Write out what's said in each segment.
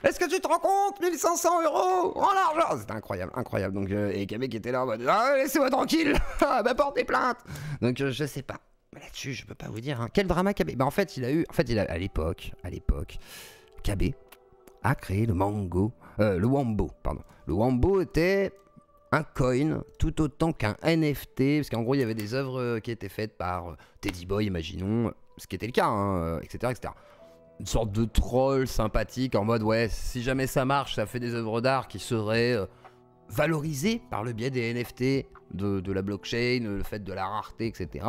Est-ce que tu te rends compte? 1500 € en argent. C'était incroyable, incroyable. Donc, et Kabé qui était là en mode ah, laissez-moi tranquille, bah portez plainte. Donc, je sais pas. Mais là-dessus, je peux pas vous dire. Hein. Quel drama Kabé. Bah, en fait, à l'époque, Kabé a créé le Wombo, pardon. Le Wombo était un coin tout autant qu'un NFT, parce qu'en gros, il y avait des œuvres qui étaient faites par Teddy Boy, imaginons, ce qui était le cas, hein, etc., etc. Une sorte de troll sympathique en mode ouais, si jamais ça marche, ça fait des œuvres d'art qui seraient valorisées par le biais des NFT, de la blockchain, le fait de la rareté, etc.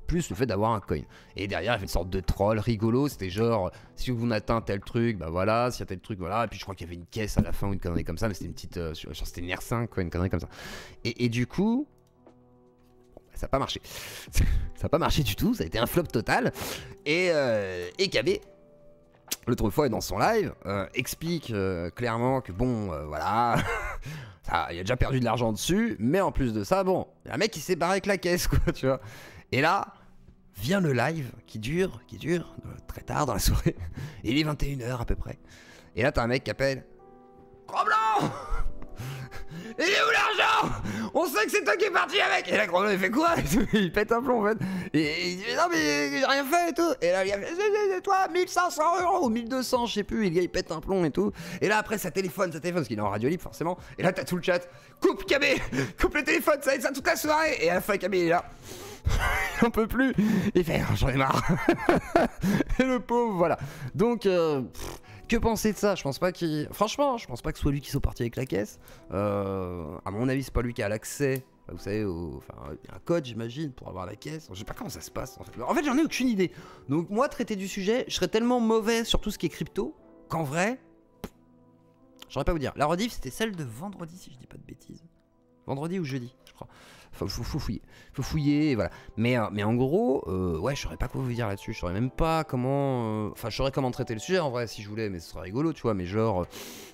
Plus le fait d'avoir un coin. Et derrière, il y avait une sorte de troll rigolo, c'était genre si vous atteint tel truc, bah voilà, s'il y a tel truc, voilà. Et puis je crois qu'il y avait une caisse à la fin ou une connerie comme ça, mais c'était une petite. Genre c'était une R5, quoi, une connerie comme ça. Et du coup. Ça n'a pas marché. Ça n'a pas marché du tout, ça a été un flop total. Et Kabé, l'autre fois, dans son live, explique clairement que bon, voilà, il a déjà perdu de l'argent dessus, mais en plus de ça, bon, il y a un mec qui s'est barré avec la caisse, quoi, tu vois. Et là, vient le live qui dure très tard dans la soirée. Et il est 21h à peu près. Et là, t'as un mec qui appelle Gros-Blanc, il est où l'argent? On sait que c'est toi qui es parti avec. Et là, Gros-Blanc, il fait quoi? Il pète un plomb en fait. Et il dit non, mais j'ai rien fait et tout. Et là, il fait c'est toi, 1500 € ou 1200, je sais plus. Et le gars, il pète un plomb et tout. Et là, après, ça téléphone, parce qu'il est en radio libre forcément. Et là, t'as tout le chat. Coupe Kabé, coupe le téléphone, ça va être ça toute la soirée. Et à la fin, Kabé, il est là. Il en peut plus. Il fait j'en ai marre. Et le pauvre, voilà. Donc, que penser de ça? Je pense pas qu'il. Franchement, je pense pas que ce soit lui qui soit parti avec la caisse. À mon avis, c'est pas lui qui a l'accès. Vous savez, enfin, il y a un code, j'imagine, pour avoir la caisse. Je sais pas comment ça se passe. En fait, j'en ai aucune idée. Donc, moi, traiter du sujet, je serais tellement mauvais sur tout ce qui est crypto qu'en vrai, j'aurais pas à vous dire. La rediff, c'était celle de vendredi, si je dis pas de bêtises. Vendredi ou jeudi, je crois. Faut fouiller. Faut fouiller, et voilà. Mais en gros, ouais, je saurais pas quoi vous dire là-dessus. Je saurais même pas comment. Enfin, je saurais comment traiter le sujet en vrai si je voulais, mais ce serait rigolo, tu vois. Mais genre,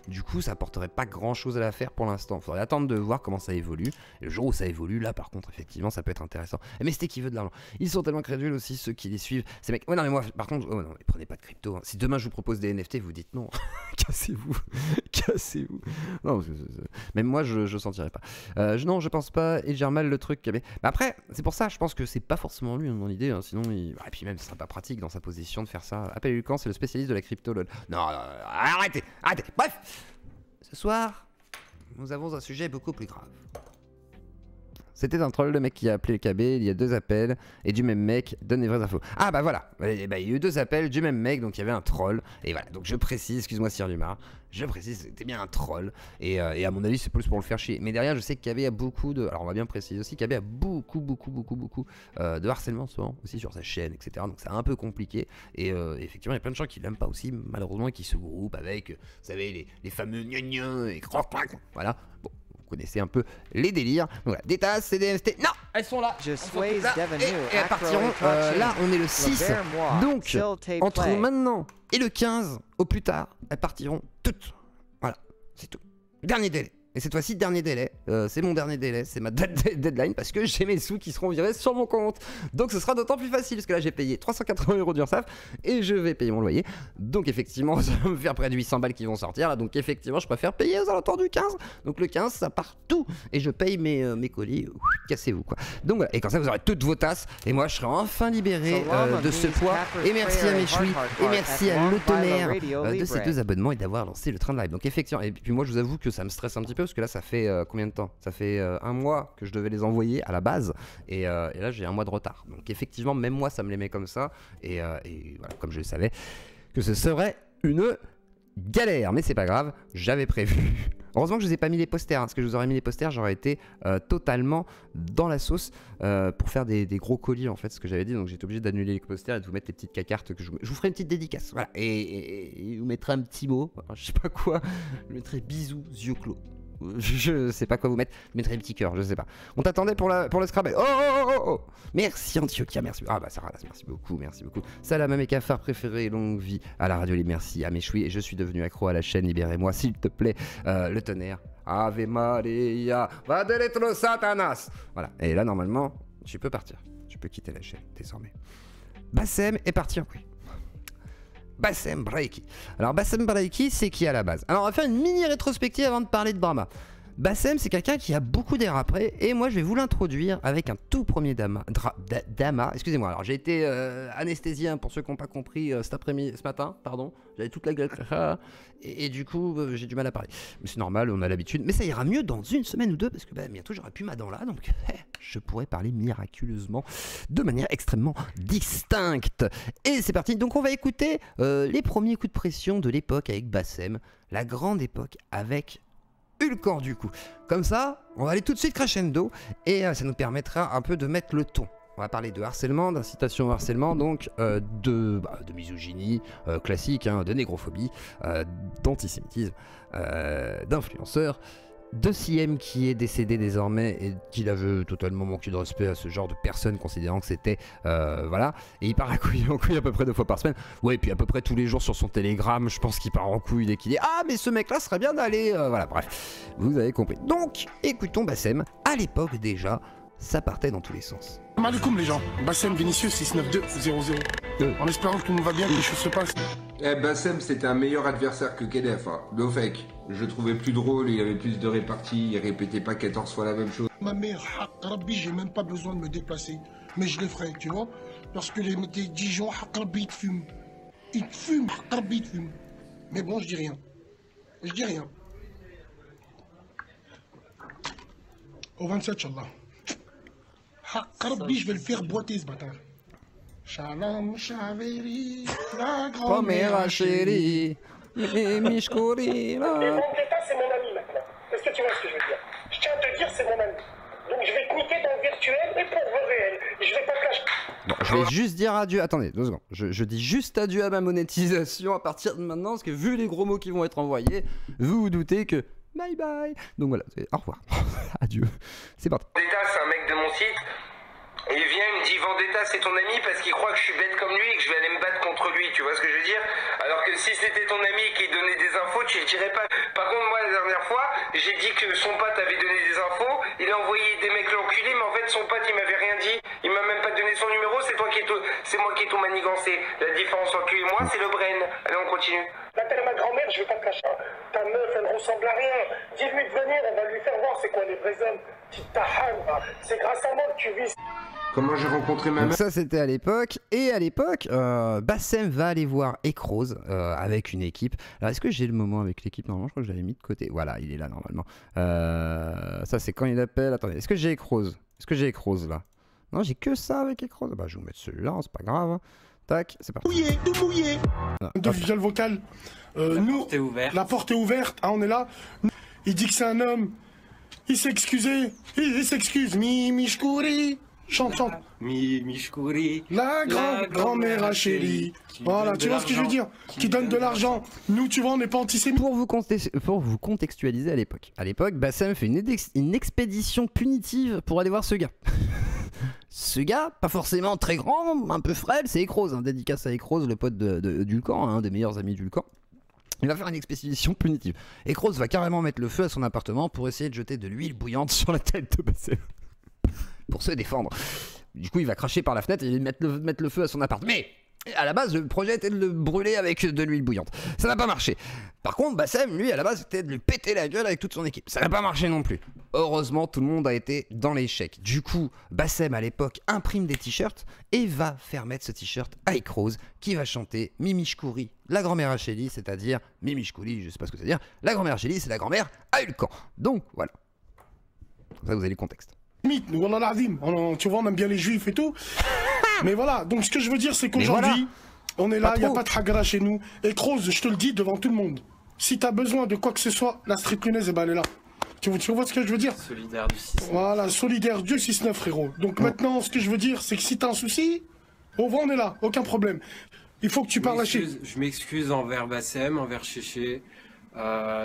du coup, ça apporterait pas grand-chose à l'affaire pour l'instant. Faudrait attendre de voir comment ça évolue. Et le jour où ça évolue, là, par contre, effectivement, ça peut être intéressant. Mais c'était qui veut de l'argent. Ils sont tellement crédules aussi, ceux qui les suivent. Ces mecs. Ouais, non, mais moi, par contre, oh, non, mais prenez pas de crypto. Hein. Si demain je vous propose des NFT, vous dites non. Cassez-vous. Cassez-vous. Non, même moi, je sentirais pas. Non, je pense pas. Et j'ai mal le truc. Mais après, c'est pour ça, je pense que c'est pas forcément lui, dans l'idée. Hein, sinon, et puis même, ce serait pas pratique dans sa position de faire ça. Appelez Lucan, c'est le spécialiste de la crypto, lol. Non, arrêtez. Bref, ce soir, nous avons un sujet beaucoup plus grave. C'était un troll, le mec qui a appelé le KB, il y a 2 appels, et du même mec donne les vraies infos. Ah bah voilà, il y a eu 2 appels du même mec, donc il y avait un troll, et voilà, donc je précise, excuse-moi Sir Dumas, je précise, c'était bien un troll, et à mon avis c'est plus pour le faire chier. Mais derrière je sais que KB a beaucoup de, alors on va bien préciser aussi, KB a beaucoup de harcèlement souvent, aussi sur sa chaîne, etc. Donc c'est un peu compliqué, et effectivement il y a plein de gens qui l'aiment pas aussi, malheureusement, et qui se groupent avec, vous savez, les fameux gna et voilà, bon. Vous connaissez un peu les délires. Donc voilà, des tasses, c'est des NFT. Non, elles sont là. Et elles partiront. Là, on est le 6. Donc, entre maintenant et le 15, au plus tard, elles partiront toutes. Voilà, c'est tout. Dernier délai. Et cette fois-ci, dernier délai. C'est mon dernier délai. C'est ma deadline parce que j'ai mes sous qui seront virés sur mon compte. Donc ce sera d'autant plus facile parce que là, j'ai payé 380 € d'URSSAF et je vais payer mon loyer. Donc effectivement, ça va me faire près de 800 balles qui vont sortir. Là. Donc effectivement, je préfère payer aux alentours du 15. Donc le 15, ça part tout. Et je paye mes colis. Cassez-vous quoi. Donc voilà. Et comme ça, vous aurez toutes vos tasses. Et moi, je serai enfin libéré de ce poids. Et merci à Méchoui. Et merci à Le Tonnerre de ces 2 abonnements et d'avoir lancé le train de live. Donc effectivement, et puis moi, je vous avoue que ça me stresse un petit peu. Parce que là ça fait combien de temps? Ça fait 1 mois que je devais les envoyer à la base et là j'ai 1 mois de retard, donc effectivement même moi ça me les met comme ça et voilà, comme je le savais que ce serait une galère, mais c'est pas grave, j'avais prévu. Heureusement que je vous ai pas mis les posters, hein, parce que je vous aurais mis les posters, j'aurais été totalement dans la sauce pour faire des gros colis en fait, ce que j'avais dit, donc j'étais obligé d'annuler les posters et de vous mettre les petites cartes que je vous ferai une petite dédicace, voilà, et vous mettrez un petit mot, je sais pas quoi, je mettrai bisous, yeux clos. Je sais pas quoi vous mettre, je mettrai un petit cœur, je sais pas. On t'attendait pour le Scrabble. Oh. Merci Antioquia, merci. Ah bah Sarah, merci beaucoup. Salam à mes cafards préférés, longue vie à la radio libre, merci à Méchoui. Et je suis devenu accro à la chaîne, libérez-moi s'il te plaît. Le Tonnerre, Ave Maria, va deletro Satanas. Voilà, et là normalement, tu peux partir. Tu peux quitter la chaîne désormais. Bassem est parti en couille. Bassem Braiki. Alors Bassem Braiki, c'est qui à la base? Alors on va faire une mini rétrospective avant de parler de Brahma. Bassem, c'est quelqu'un qui a beaucoup dérapé et moi je vais vous l'introduire avec un tout premier Dama. Excusez-moi, alors j'ai été anesthésien pour ceux qui n'ont pas compris ce matin, pardon. J'avais toute la gueule et du coup j'ai du mal à parler. Mais c'est normal, on a l'habitude. Mais ça ira mieux dans une semaine ou deux parce que bientôt j'aurai plus ma dent là, donc je pourrai parler miraculeusement de manière extrêmement distincte. Et c'est parti, donc on va écouter les premiers coups de pression de l'époque avec Bassem, la grande époque avec Hulkan du coup. Comme ça, on va aller tout de suite crescendo et ça nous permettra un peu de mettre le ton. On va parler de harcèlement, d'incitation au harcèlement, donc de misogynie classique, hein, de négrophobie, d'antisémitisme, d'influenceurs, de CM qui est décédé désormais et qu'il avait totalement manqué de respect à ce genre de personnes, considérant que c'était voilà, et il part en couille à peu près 2 fois par semaine. Ouais, et puis à peu près tous les jours sur son télégramme, je pense qu'il part en couille dès qu'il dit ah mais ce mec là serait bien d'aller voilà, bref, vous avez compris. Donc écoutons Bassem. À l'époque déjà, ça partait dans tous les sens. Salam alaikum les gens, Bassem Vinicius 69200. En espérant que tout le monde va bien, que les choses se passent. Bassem c'était un meilleur adversaire que Kedef, hein. No fake. Je le trouvais plus drôle, il avait plus de réparties, il répétait pas 14 fois la même chose. Ma mère, Rabbi, j'ai même pas besoin de me déplacer. Mais je le ferai, tu vois. Parce que les Dijon, Rabbi, ils te fument. Ils te fument, Rabbi, ils te fument. Mais bon, je dis rien. Je dis rien. Au 27, Inch'Allah. Rabbi, je vais le faire boiter ce bâtard. Shalom, Chaveri, la grand-mère chérie, Mishkouri, Mon d'état, c'est mon ami maintenant. Est-ce que tu vois ce que je veux dire? Je tiens à te dire, c'est mon ami. Donc je vais goûter dans le virtuel et pour le réel. Je vais pas cacher. Bon, je vais juste dire adieu. Attendez, 2 secondes. Je dis juste adieu à ma monétisation à partir de maintenant, parce que vu les gros mots qui vont être envoyés, vous vous doutez que bye bye. Donc voilà, au revoir. Adieu. C'est parti. Vendetta, c'est un mec de mon site. Et il vient, il me dit Vendetta, c'est ton ami parce qu'il croit que je suis bête comme lui et que je vais aller me battre contre lui. Tu vois ce que je veux dire? Alors que si c'était ton ami qui donnait des infos, tu le dirais pas. Par contre, moi, la dernière fois, j'ai dit que son pote avait donné des infos. Il a envoyé des mecs l'enculer, mais en fait, son pote, il m'avait rien dit. Il m'a même pas donné son numéro. C'est moi qui ai tout manigancé. La différence entre lui et moi, c'est le brain. Allez, on continue. Là, t'as ma grand-mère, je vais pas te cacher. Ta meuf, elle ressemble à rien. Dis-lui de venir, on va lui faire voir c'est quoi les vrais hommes. Petite tahane, c'est grâce à moi que tu vis. Comment j'ai rencontré ma Donc mère? ça c'était à l'époque. Et à l'époque, Bassem va aller voir Ekrose avec une équipe. Alors est-ce que j'ai le moment avec l'équipe? Normalement je crois que je l'avais mis de côté. Voilà, il est là normalement. Ça c'est quand il appelle. Attendez, est-ce que j'ai Ekrose? Est-ce que j'ai Ekrose là? Non, j'ai que ça avec Ekrose. Bah je vais vous mettre celui-là, hein, c'est pas grave, hein. Tac, c'est parti. Mouillé, tout mouillé. De visuel vocal. Nous, la porte est ouverte. Ah, on est là. Il dit que c'est un homme. Il s'est excusé. Il s'excuse. Mishkouri. Chante. Mishkouri. La grand-mère chérie. Voilà, tu vois ce que je veux dire? Qui donne de l'argent. Nous, tu vois, on n'est pas antisémites. Pour vous contextualiser à l'époque. À l'époque, Bassem fait une expédition punitive pour aller voir ce gars. Ce gars, pas forcément très grand, un peu frêle, c'est Ekrose, hein, dédicace à Ekrose, le pote d'Hulkan, un des meilleurs amis d'Hulkan. Il va faire une expédition punitive. Ekrose va carrément mettre le feu à son appartement pour essayer de jeter de l'huile bouillante sur la tête de Bassem. Pour se défendre. Du coup, il va cracher par la fenêtre et mettre le feu à son appartement. Mais à la base, le projet était de le brûler avec de l'huile bouillante. Ça n'a pas marché. Par contre, Bassem, lui, à la base, c'était de lui péter la gueule avec toute son équipe. Ça n'a pas marché non plus. Heureusement, tout le monde a été dans l'échec. Du coup, Bassem, à l'époque, imprime des t-shirts et va faire mettre ce t-shirt à Ekrose, qui va chanter Mimishkouri, la grand-mère à Chélie, c'est-à-dire Mimishkouri, je sais pas ce que ça veut dire. La grand-mère à Chélie, c'est la grand-mère à Hulkan. Donc, voilà. Comme ça, vous avez le contexte. Nous, on en a dit. Tu vois, on aime bien les juifs et tout. Mais voilà, donc ce que je veux dire, c'est qu'aujourd'hui, on est là, il n'y a pas de hagra chez nous. Et Kroos, je te le dis devant tout le monde. Si tu as besoin de quoi que ce soit, la street lyonnaise, eh ben, elle est là. Tu vois ce que je veux dire? Solidaire du 6-9. Voilà, solidaire du 6-9, frérot. Donc maintenant, ce que je veux dire, c'est que si t'as un souci, on va, on est là, aucun problème. Il faut que tu parles à Chéché. Je m'excuse envers Bassem, envers Chéché.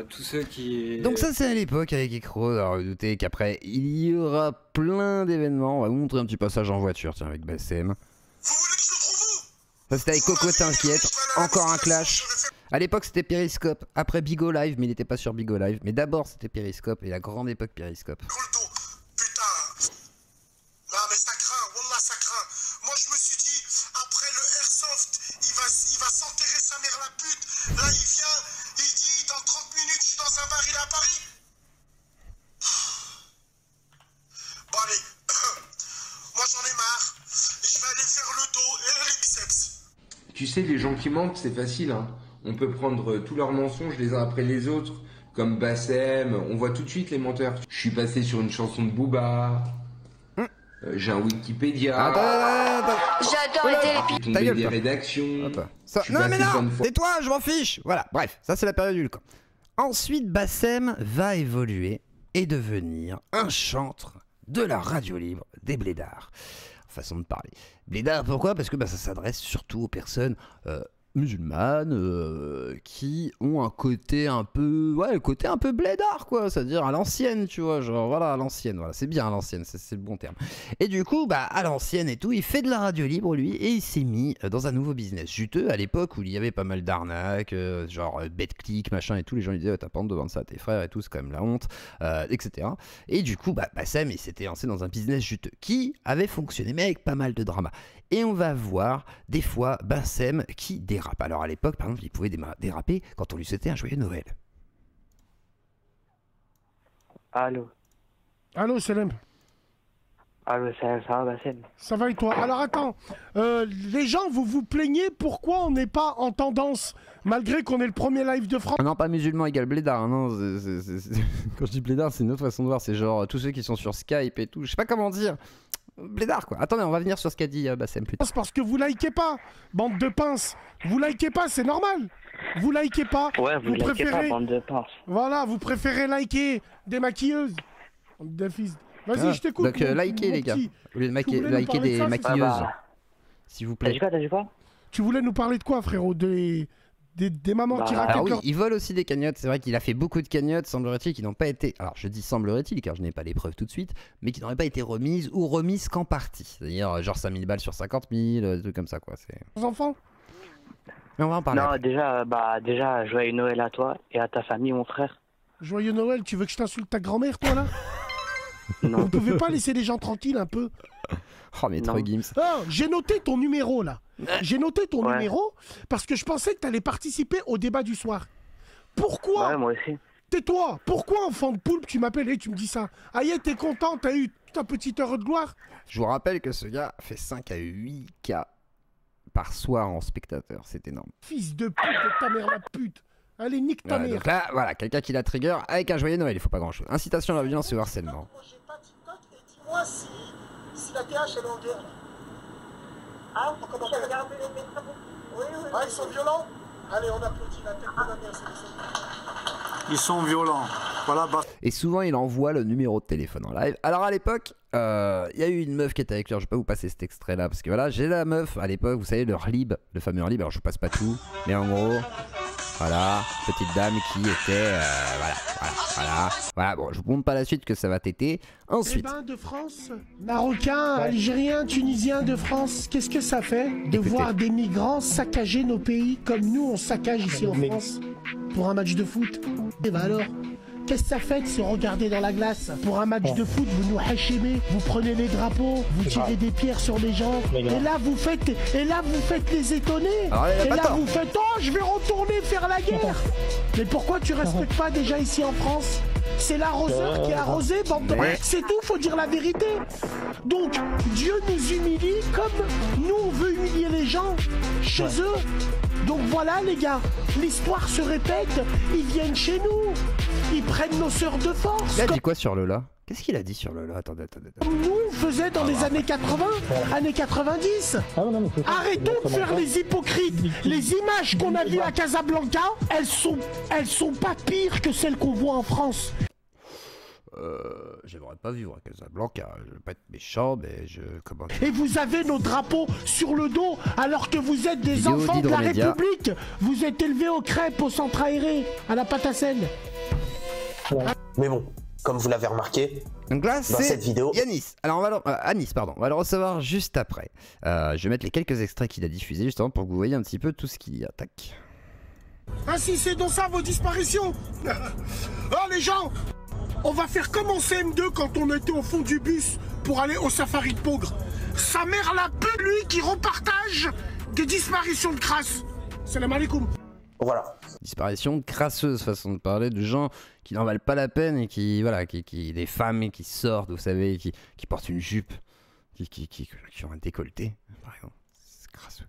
Tous ceux qui... Donc ça c'est à l'époque avec Ekrose, alors vous doutez qu'après il y aura plein d'événements. On va vous montrer un petit passage en voiture, tiens, avec Bassem. Ça c'était avec Coco T'inquiète, encore un clash. À l'époque c'était Periscope, après Bigo Live, mais il n'était pas sur Bigo Live. Mais d'abord c'était Periscope, et la grande époque Periscope. Putain. Non mais ça craint, wallah ça craint. Moi je me suis dit, après le Airsoft, il va s'enterrer sa mère à Paris. Bon allez, moi j'en ai marre. Je vais aller faire le dos et les biceps. Tu sais, les gens qui mentent, c'est facile, hein. On peut prendre tous leurs mensonges les uns après les autres, comme Bassem, on voit tout de suite les menteurs. Je suis passé sur une chanson de Booba, j'ai un Wikipédia, J'adore les télépiles. tombé Ta gueule, des toi. rédactions. Hop. Ça- Je suis Non mais passé plein non, de fois. tais-toi, je m'en fiche. Voilà, bref, ça c'est la période Hulk. Ensuite, Bassem va évoluer et devenir un chantre de la radio libre des blédards. Façon de parler. Blédards, pourquoi? Parce que ça s'adresse surtout aux personnes musulmanes qui ont un côté un peu, ouais, le côté un peu blédard, quoi, c'est-à-dire à l'ancienne, tu vois, genre voilà, à l'ancienne, voilà, c'est bien à l'ancienne, c'est le bon terme. Et du coup, à l'ancienne et tout, il fait de la radio libre lui, et il s'est mis dans un nouveau business juteux à l'époque où il y avait pas mal d'arnaques, genre BetClick, machin et tout, les gens lui disaient, t'as pas honte de vendre ça à tes frères et tout, c'est quand même la honte, etc. Et du coup, Bassem, il s'était lancé dans un business juteux qui avait fonctionné, mais avec pas mal de drama. Et on va voir des fois Bassem qui dérape. Alors à l'époque, par exemple, il pouvait déraper quand on lui souhaitait un joyeux Noël. Allô. Allô, Selem. Allô, ça va, Bassem? Ça va et toi? Alors attends, les gens, vous vous plaignez pourquoi on n'est pas en tendance, malgré qu'on est le premier live de France? Ah non, pas musulman égale blédard, hein, non. Quand je dis blédard, c'est une autre façon de voir. C'est genre tous ceux qui sont sur Skype et tout. Je sais pas comment dire. Blédard, quoi. Attendez, on va venir sur ce qu'a dit Bassem plus tard. C'est parce que vous likez pas, bande de pinces. Vous likez pas, c'est normal. Vous likez pas. Ouais, vous likez pas, bande de pinces. Voilà, vous préférez liker des maquilleuses. Bande de fils. Vas-y, je t'écoute. Donc likez les gars. Au lieu de Tu voulais nous liker parler de des ça, maquilleuses. S'il vous plaît. T'as dit quoi? Tu voulais nous parler de quoi, frérot? Des mamans qui racontent Alors oui, leur... il vole aussi des cagnottes. C'est vrai qu'il a fait beaucoup de cagnottes, semblerait-il, qui n'ont pas été... Alors je dis semblerait-il, car je n'ai pas les preuves tout de suite, mais qui n'auraient pas été remises ou remises qu'en partie. C'est-à-dire genre 5000 balles sur 50 000, des trucs comme ça, quoi. Aux enfants? Mais on va en parler. Non, après. déjà, joyeux Noël à toi et à ta famille, mon frère. Joyeux Noël, tu veux que je t'insulte ta grand-mère, toi, là? Non. Vous pouvez pas laisser les gens tranquilles un peu? Oh mais trop Gims. Ah, j'ai noté ton numéro, là. J'ai noté ton Ouais. numéro parce que je pensais que t'allais participer au débat du soir. Pourquoi? Ouais, moi aussi. Tais-toi. Pourquoi, enfant de poulpe, tu m'appelles et tu me dis ça? Aïe, t'es content, t'as eu ta petite heure de gloire? Je vous rappelle que ce gars fait 5 à 8K par soir en spectateur. C'est énorme. Fils de pute, de ta mère la pute. Allez, nique ta mère. Donc là, voilà, quelqu'un qui la trigger avec un joyeux Noël, il faut pas grand chose. Incitation à la violence et au harcèlement. Moi j'ai pas TikTok et dis-moi si la TH elle est en guerre. Ah, on commence à regarder les mecs. Oui. Ah, ils sont violents? Allez, on applaudit la tête de la mère, c'est les autres. Ils sont violents. Voilà, Et souvent, il envoie le numéro de téléphone en live. Alors à l'époque, il y a eu une meuf qui était avec lui. Alors, je vais pas vous passer cet extrait-là parce que voilà, j'ai la meuf à l'époque. Vous savez, leur lib, le fameux lib. Alors je vous passe pas tout, mais en gros, voilà, petite dame qui était, voilà. Bon, je vous montre pas la suite que ça va téter. Ensuite, Eh ben, de France, Marocains, Algériens, Tunisiens de France, qu'est-ce que ça fait de Écoutez. voir des migrants saccager nos pays comme nous on saccage ici en France pour un match de foot? Et bah alors, qu'est-ce que ça fait de se regarder dans la glace? Pour un match de foot, vous nous hachémez, vous prenez les drapeaux, vous tirez des pierres sur les gens, et là vous faites les étonner. Alors, il a Et pas là tort. vous faites oh je vais retourner faire la guerre. Mais pourquoi tu respectes pas déjà ici en France? C'est l'arroseur qui est arrosé, bande de... Ouais. C'est tout, faut dire la vérité. Donc, Dieu nous humilie comme nous on veut humilier les gens chez eux. Donc voilà les gars, l'histoire se répète, ils viennent chez nous, ils prennent nos sœurs de force. il a dit quoi sur Lola? Qu'est-ce qu'il a dit sur Lola? Attendez. Comme nous on faisait dans les années 80, années 90. Arrêtons de faire les hypocrites. Les images qu'on a vues à Casablanca, elles sont pas pires que celles qu'on voit en France. J'aimerais pas vivre à Casablanca. Je veux pas être méchant, mais comment dire. Et vous avez nos drapeaux sur le dos alors que vous êtes des Vidéo enfants de la d'Hydromédia. République. Vous êtes élevés aux crêpes, au centre aéré, à la pâte à sel. Mais bon, comme vous l'avez remarqué, Donc là, dans c'est cette vidéo, Yanis. Alors on va Anis, pardon. On va le recevoir juste après. Je vais mettre les quelques extraits qu'il a diffusés justement pour que vous voyez un petit peu tout ce qu'il y a. Tac. Ah si c'est dans ça vos disparitions. Oh les gens, on va faire comme en CM2 quand on était au fond du bus pour aller au safari de Pogre. Sa mère la pute, lui qui repartage des disparitions de crasse. Salam alaikum. voilà. Disparition crasseuse, façon de parler, de gens qui n'en valent pas la peine et qui, voilà, des femmes qui sortent, vous savez, qui portent une jupe, qui ont un décolleté, par exemple. C'est crasseux.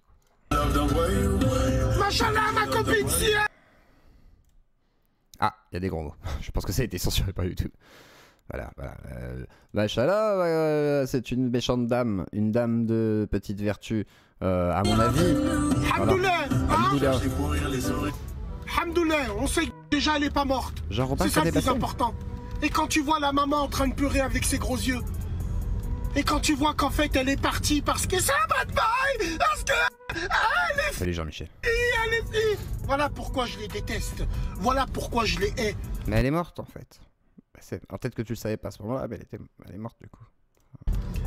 Machallah, ma copine, si elle... Ah, il y a des gros mots. Je pense que ça a été censuré par YouTube. Voilà. Machallah, c'est une méchante dame, une dame de petite vertu, à mon avis. Hamdoullah, Hamdoullah. Hamdoullah, on sait que déjà elle est pas morte. C'est ça le plus important. Et quand tu vois la maman en train de pleurer avec ses gros yeux, et quand tu vois qu'en fait elle est partie parce que c'est un bad boy, parce que elle est... Salut Jean-Michel. Elle est fille. Voilà pourquoi je les déteste. Voilà pourquoi je les hais. Mais elle est morte en fait. Alors peut-être que tu le savais pas à ce moment-là, mais elle est morte du coup.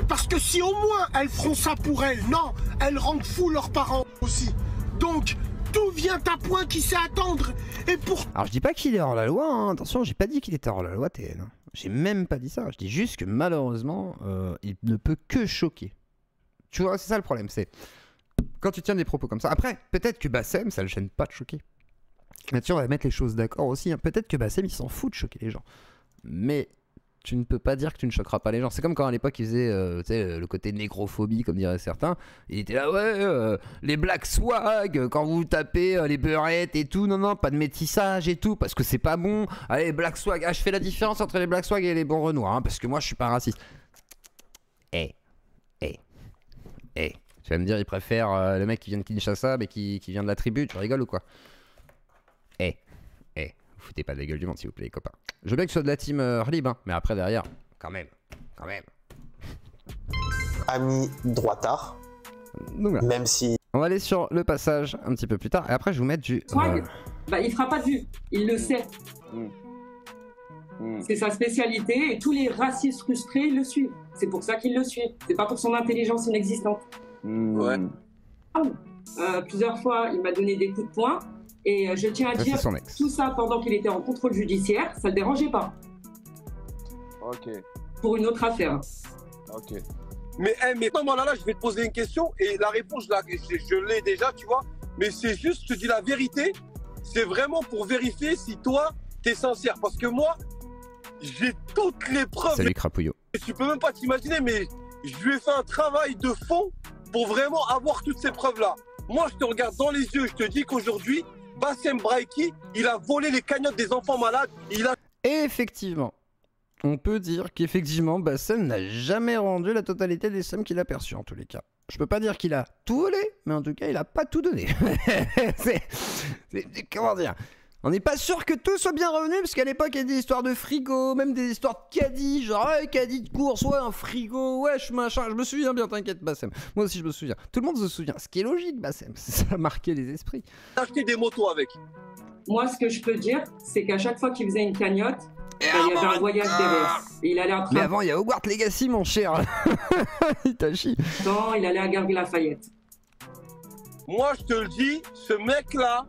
Parce que si au moins elles feront ça pour elle, non, elles rendent fous leurs parents aussi. Donc, tout vient à point qui sait attendre. Et pour... Alors je dis pas qu'il est hors la loi, hein. Attention, j'ai pas dit qu'il était hors la loi TN. Hein. J'ai même pas dit ça, je dis juste que malheureusement, il ne peut que choquer. Tu vois, c'est ça le problème, c'est quand tu tiens des propos comme ça. Après, peut-être que Bassem, ça le gêne pas de choquer. Là-dessus, on va mettre les choses d'accord aussi. Hein. Peut-être que Bassem, il s'en fout de choquer les gens. Mais tu ne peux pas dire que tu ne choqueras pas les gens. C'est comme quand à l'époque il faisait le côté négrophobie, comme diraient certains. Il était là, ouais, les black swag, quand vous tapez les beurrettes et tout. Non, pas de métissage et tout, parce que c'est pas bon. Allez, black swag. Ah, je fais la différence entre les black swag et les bons renois, hein, parce que moi je suis pas raciste. Tu vas me dire, il préfère le mec qui vient de Kinshasa, mais qui vient de la tribu. Tu rigoles ou quoi? Vous foutez pas de la gueule du monde, s'il vous plaît, les copains. Je veux bien que ce soit de la team Rlib, hein, mais après, derrière, quand même. Ami droitard. Donc, voilà. Même si... On va aller sur le passage un petit peu plus tard, et après, je vais vous mettre du... Bah, il fera pas de vue, il le sait. C'est sa spécialité, et tous les racistes frustrés le suivent. C'est pour ça qu'ils le suivent. C'est pas pour son intelligence inexistante. Ouais. Plusieurs fois, il m'a donné des coups de poing. Et je tiens à dire, tout ça pendant qu'il était en contrôle judiciaire, ça le dérangeait pas. Ok. Pour une autre affaire. Ok. Mais non, là, je vais te poser une question et la réponse, je l'ai déjà, tu vois. Mais c'est juste, je te dis la vérité, c'est vraiment pour vérifier si toi, t'es sincère. Parce que moi, j'ai toutes les preuves. Salut Crapouillot. Tu peux même pas t'imaginer, mais je lui ai fait un travail de fond pour vraiment avoir toutes ces preuves-là. Moi, je te regarde dans les yeux, je te dis qu'aujourd'hui, Bassem Braiki, il a volé les cagnottes des enfants malades. Et effectivement, on peut dire qu'effectivement, Bassem n'a jamais rendu la totalité des sommes qu'il a perçues en tous les cas. Je peux pas dire qu'il a tout volé, mais en tout cas, il a pas tout donné. Comment dire? On n'est pas sûr que tout soit bien revenu, parce qu'à l'époque, il y a des histoires de frigo, même des histoires de caddie, genre caddie de course, ouais, un frigo, wesh, machin. Je me souviens bien, t'inquiète, Bassem. Moi aussi, je me souviens. Tout le monde se souvient. Ce qui est logique, Bassem, ça a marqué les esprits. Acheter des motos avec. Moi, ce que je peux dire, c'est qu'à chaque fois qu'il faisait une cagnotte, il y avait un voyage derrière. Et il allait à Mais avant, il y a Hogwarts Legacy, mon cher. Il t'a chié. Non, il allait à Gare Lafayette. Moi, je te le dis, ce mec-là,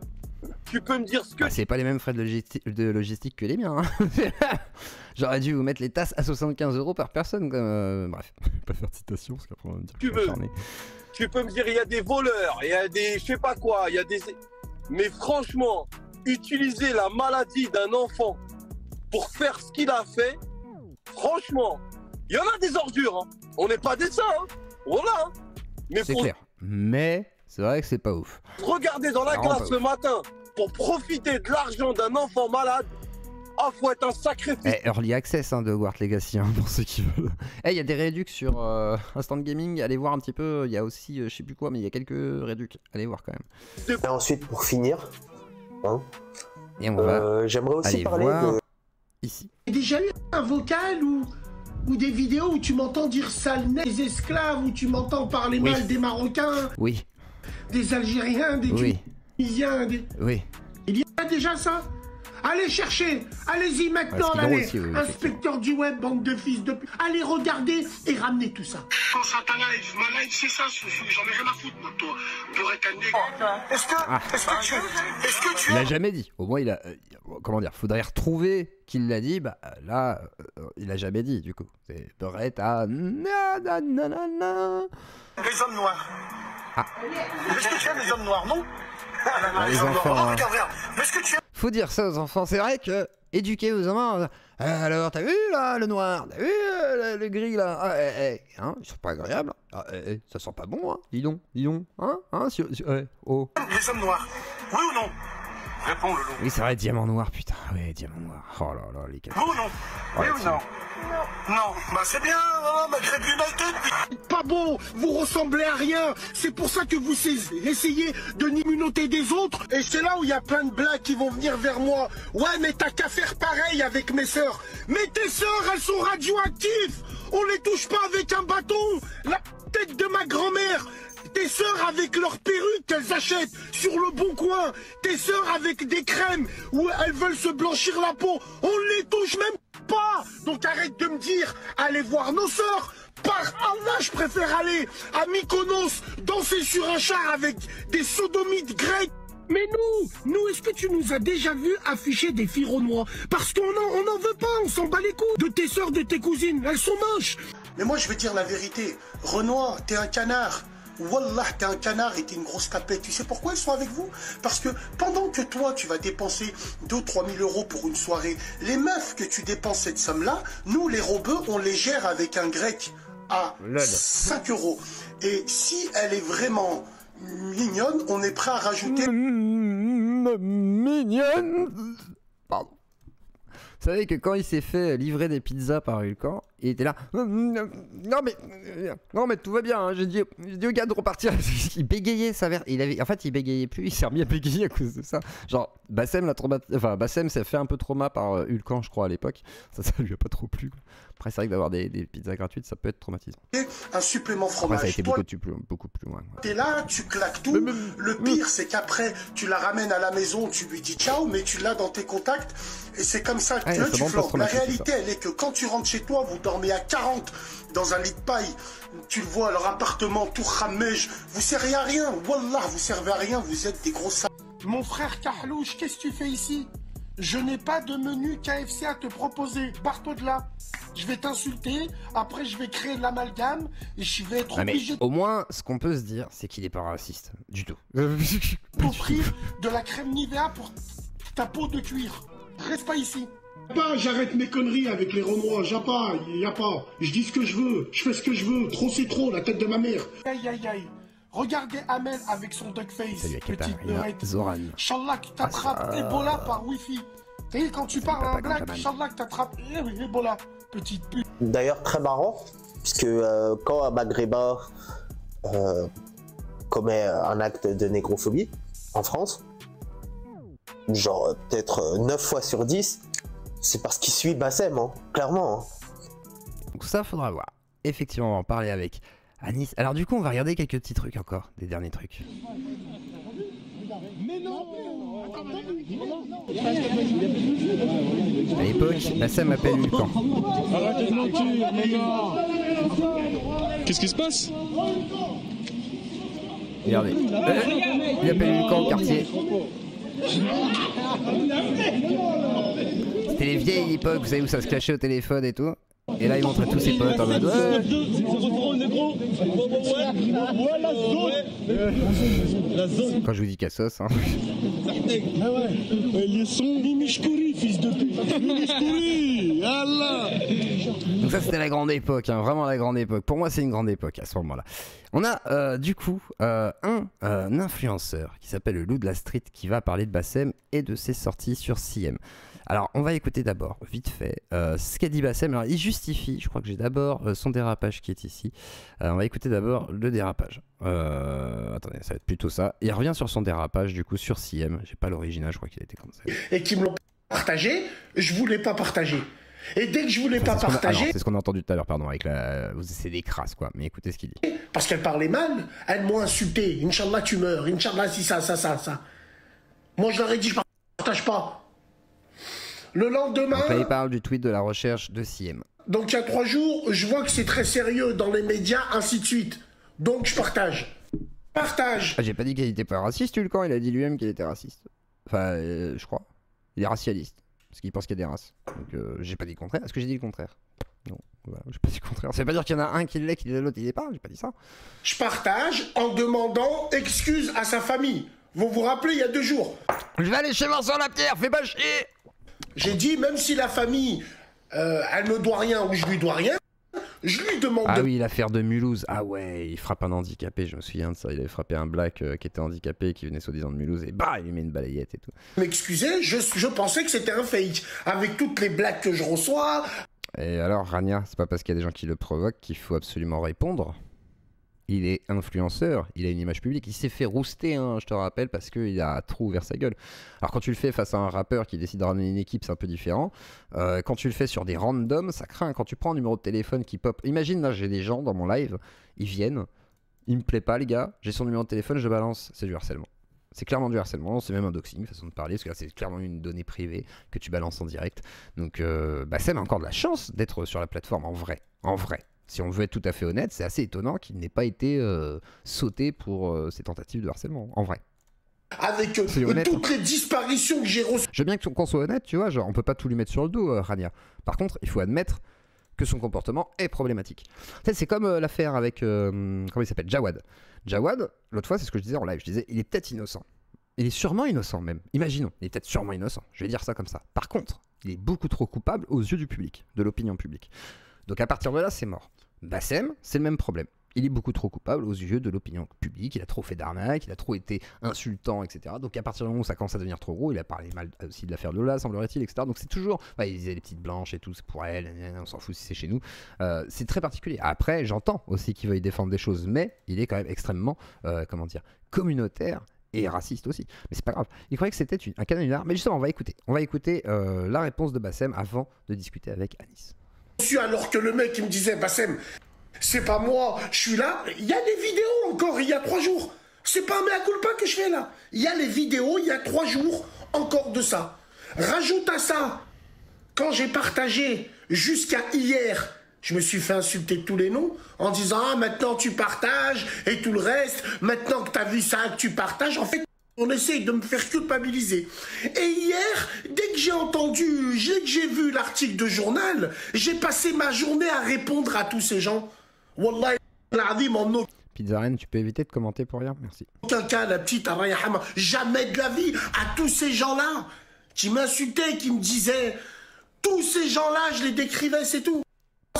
tu peux me dire ce que... Ah, c'est pas les mêmes frais de logistique que les miens. Hein. J'aurais dû vous mettre les tasses à 75 € par personne. Bref, pas faire de citation parce qu'après on va me dire tu veux. Tu peux me dire, il y a des voleurs, il y a des... je sais pas quoi, il y a des... Mais franchement, utiliser la maladie d'un enfant pour faire ce qu'il a fait, franchement, il y en a des ordures. Hein. On n'est pas des saints. Hein. Voilà. Hein. Mais c'est clair. Mais c'est vrai que c'est pas ouf. Regardez dans la classe le matin pour profiter de l'argent d'un enfant malade. Ah, faut être un sacrifice. Early access de Hogwarts Legacy, hein, pour ceux qui veulent. Il y a des réducs sur Instant Gaming. Allez voir un petit peu. Il y a aussi, je sais plus quoi, mais il y a quelques réducs. Allez voir quand même. Et ensuite, pour finir, hein, et on va j'aimerais aussi parler de... Ici. J'ai déjà eu un vocal ou des vidéos où tu m'entends dire sale nez des esclaves, où tu m'entends parler mal des Marocains, des Algériens, des Tunisiens, Oui. Il y a déjà ça. Allez chercher, allez-y maintenant, allez, inspecteur du web, bande de fils de pute. Allez regarder et ramenez tout ça. Pense à ta live, ma live c'est ça, j'en ai rien à foutre, moi, toi. Pour être un nègre. Est-ce que tu il a jamais dit. Au moins il a, comment dire, faudrait retrouver qu'il l'a dit. Bah là, il a jamais dit du coup. C'est Berette à les hommes noirs. Est-ce que tu aimes les hommes noirs, non? Les enfants. Oh, regarde. Mais ce que tu... Faut dire ça aux enfants. C'est vrai que éduquer aux enfants. Alors, t'as vu là le noir? T'as vu le gris là? Hein, ils sont pas agréables. Ça sent pas bon, hein? Dis donc. Hein? Oh. Les hommes noirs, oui ou non? Réponds, Loulou. Oui, c'est vrai, diamant noir, putain. Ouais, diamant noir. Oh là là, les gars. Oui ou non? Oui ou non? Non. Bah c'est bien, hein, Maghreb United. Pas bon, vous ressemblez à rien. C'est pour ça que vous essayez de n'immunité des autres. Et c'est là où il y a plein de blagues qui vont venir vers moi. Ouais, mais t'as qu'à faire pareil avec mes sœurs. Mais tes sœurs, elles sont radioactives. On les touche pas avec un bâton. La tête de ma grand-mère. Tes sœurs avec leurs perruques qu'elles achètent sur le bon coin. Tes sœurs avec des crèmes où elles veulent se blanchir la peau. On les touche même pas. Donc arrête de me dire, allez voir nos sœurs. Par Allah, je préfère aller à Mykonos danser sur un char avec des sodomites grecs. Mais nous, est-ce que tu nous as déjà vu afficher des filles renois? Parce qu'on n'en veut pas, on s'en bat les couilles. De tes sœurs, de tes cousines, elles sont moches. Mais moi je vais dire la vérité. Renoir, t'es un canard. Wallah, t'es un canard et t'es une grosse tapette. Tu sais pourquoi ils sont avec vous? Parce que pendant que toi, tu vas dépenser 2-3 000 euros pour une soirée, les meufs que tu dépenses cette somme-là, nous, les robeux, on les gère avec un grec à 5 euros. Et si elle est vraiment mignonne, on est prêt à rajouter... Mignonne. Pardon. Vous savez que quand il s'est fait livrer des pizzas par Hulkan, il était là. Non mais tout va bien. Hein. J'ai dit au gars de repartir. Il bégayait sa verre. En fait, il bégayait plus. Il s'est remis à bégayer à cause de ça. Genre Bassem Bassem s'est fait un peu trauma par Hulkan, je crois à l'époque. Ça lui a pas trop plu. Après, c'est vrai que d'avoir des pizzas gratuites, ça peut être traumatisant. Un supplément fromage. Après, ça a été beaucoup plus loin. T'es là, tu claques tout. Le pire, c'est qu'après, tu la ramènes à la maison, tu lui dis ciao, mais tu l'as dans tes contacts. Et c'est comme ça que tu flanques. La réalité, elle est que quand tu rentres chez toi, vous dormez à 40 dans un lit de paille. Tu le vois, leur appartement tout ramège. Vous servez à rien. Wallah, vous servez à rien. Vous êtes des gros salles. Mon frère Kahlouche, qu'est-ce que tu fais ici? Je n'ai pas de menu KFC à te proposer. Barre-toi de là. Je vais t'insulter, après je vais créer de l'amalgame et je vais être obligé... Au moins, ce qu'on peut se dire, c'est qu'il est pas raciste. Du tout. Offrir de la crème Nivea pour ta peau de cuir. Reste pas ici. J'arrête mes conneries avec les Renois. Y a pas. Je dis ce que je veux. Je fais ce que je veux. Trop c'est trop, la tête de ma mère. Aïe. Regardez Amel avec son duckface. Petite meurette. Inch'Allah qui t'attrape Ebola par Wi-Fi. T'as vu, quand tu parles en blague, Inch'Allah que t'attrapes Ebola. Petite pute. D'ailleurs, très marrant, puisque quand un maghrébin commet un acte de négrophobie en France, genre peut-être 9 fois sur 10, c'est parce qu'il suit Bassem, hein, clairement. Hein. Donc ça, faudra voir. Effectivement, on va en parler avec Anis. Alors du coup, on va regarder quelques petits trucs encore, des derniers trucs. Mais non. À l'époque, Bassem m'appelle Hulkan. Arrêtez de mentir, les gars. Qu'est-ce qui se passe? Regardez. Il appelle Hulkan au quartier. C'était les vieilles époques, vous savez, où ça se cachait au téléphone et tout. Et là, il montrait tous ses potes en mode Quand je vous dis Cassos, hein. Ah ouais, les sons Mimishkouri, fils de pute. Mimishkouri, Allah. Donc ça, c'était la grande époque, hein, vraiment la grande époque. Pour moi, c'est une grande époque à ce moment-là. On a du coup un influenceur qui s'appelle le Loup de la Street qui va parler de Bassem et de ses sorties sur CM. Alors, on va écouter d'abord, vite fait, ce qu'a dit Bassem. Alors, il justifie, je crois que j'ai d'abord son dérapage qui est ici. On va écouter d'abord le dérapage. Attendez, ça va être plutôt ça. Il revient sur son dérapage, du coup, sur CM. J'ai pas l'original, je crois qu'il a été comme ça. Et qui me l'ont partagé, je voulais pas partager. Et dès que je voulais pas partager... C'est ce qu'on a entendu tout à l'heure, pardon, avec la... C'est des crasses, quoi. Mais écoutez ce qu'il dit. Parce qu'elle parlait mal, elles m'ont insulté. Inch'Allah, tu meurs. Inch'Allah, si ça. Moi, je leur ai dit, je partage pas. Le lendemain... Donc là, il parle du tweet de la recherche de CM. Donc, il y a 3 jours, je vois que c'est très sérieux dans les médias, ainsi de suite. Donc, je partage. Partage. Ah, j'ai pas dit qu'il était pas raciste, Hulkan. Il a dit lui-même qu'il était raciste. Enfin, je crois. Il est racialiste. Parce qu'il pense qu'il y a des races. Donc, j'ai pas dit le contraire. Est-ce que j'ai dit le contraire? Non, voilà, j'ai pas dit le contraire. Ça veut pas dire qu'il y en a un qui l'est, l'autre il l'est pas. J'ai pas dit ça. Je partage en demandant excuse à sa famille. Vous vous rappelez, il y a 2 jours. Je vais aller chez Vincent Lapierre, fais pas chier. J'ai dit, même si la famille, elle me doit rien ou je lui dois rien, je lui demande... Ah oui, l'affaire de Mulhouse. Ah ouais, il frappe un handicapé, je me souviens de ça. Il avait frappé un black qui était handicapé, qui venait soi-disant de Mulhouse, et bah, il lui met une balayette et tout. M'excusez, je pensais que c'était un fake. Avec toutes les blagues que je reçois... Et alors, Rania, c'est pas parce qu'il y a des gens qui le provoquent qu'il faut absolument répondre. Il est influenceur, il a une image publique, il s'est fait rouster, hein, je te rappelle, parce qu'il a trop ouvert sa gueule. Alors quand tu le fais face à un rappeur qui décide de ramener une équipe, c'est un peu différent. Quand tu le fais sur des randoms, ça craint. Quand tu prends un numéro de téléphone qui pop, imagine là, j'ai des gens dans mon live, ils viennent, il me plaît pas les gars, j'ai son numéro de téléphone, je balance, c'est du harcèlement. C'est clairement du harcèlement, c'est même un doxing, façon de parler, parce que là c'est clairement une donnée privée que tu balances en direct. Donc Bassem a encore de la chance d'être sur la plateforme en vrai, en vrai. Si on veut être tout à fait honnête, c'est assez étonnant qu'il n'ait pas été sauté pour ces tentatives de harcèlement, en vrai. Avec toutes les disparitions que j'ai reçues. Je veux bien qu'on soit honnête, tu vois, genre, on peut pas tout lui mettre sur le dos, Rania. Par contre, il faut admettre que son comportement est problématique. C'est comme l'affaire avec, comment il s'appelle, Jawad. Jawad, l'autre fois, c'est ce que je disais en live, je disais, il est peut-être innocent. Il est sûrement innocent même. Imaginons, il est peut-être sûrement innocent. Je vais dire ça comme ça. Par contre, il est beaucoup trop coupable aux yeux du public, de l'opinion publique. Donc à partir de là, c'est mort. Bassem, c'est le même problème. Il est beaucoup trop coupable aux yeux de l'opinion publique, il a trop fait d'arnaques, il a trop été insultant, etc. Donc à partir du moment où ça commence à devenir trop gros, il a parlé mal aussi de l'affaire de Lola, semblerait-il, etc. Donc c'est toujours... Ouais, il disait les petites blanches et tout, c'est pour elle, on s'en fout si c'est chez nous. C'est très particulier. Après, j'entends aussi qu'il veuille défendre des choses, mais il est quand même extrêmement, communautaire et raciste aussi. Mais c'est pas grave. Il croyait que c'était un canular. Mais justement, on va écouter la réponse de Bassem avant de discuter avec Anis. Alors que le mec il me disait, Bassem, c'est pas moi, je suis là, il y a des vidéos encore il y a 3 jours. C'est pas un mea culpa que je fais là. Il y a les vidéos il y a 3 jours encore de ça. Rajoute à ça, quand j'ai partagé jusqu'à hier, je me suis fait insulter de tous les noms en disant, ah maintenant tu partages et tout le reste, maintenant que t'as vu ça, que tu partages, en fait, on essaye de me faire culpabiliser. Et hier, dès que j'ai vu l'article de journal, j'ai passé ma journée à répondre à tous ces gens. Wallah, Pizzaren, tu peux éviter de commenter pour rien, merci. Aucun cas, la petite Arayahama, jamais de la vie, à tous ces gens-là qui m'insultaient, qui me disaient, tous ces gens-là, je les décrivais, c'est tout.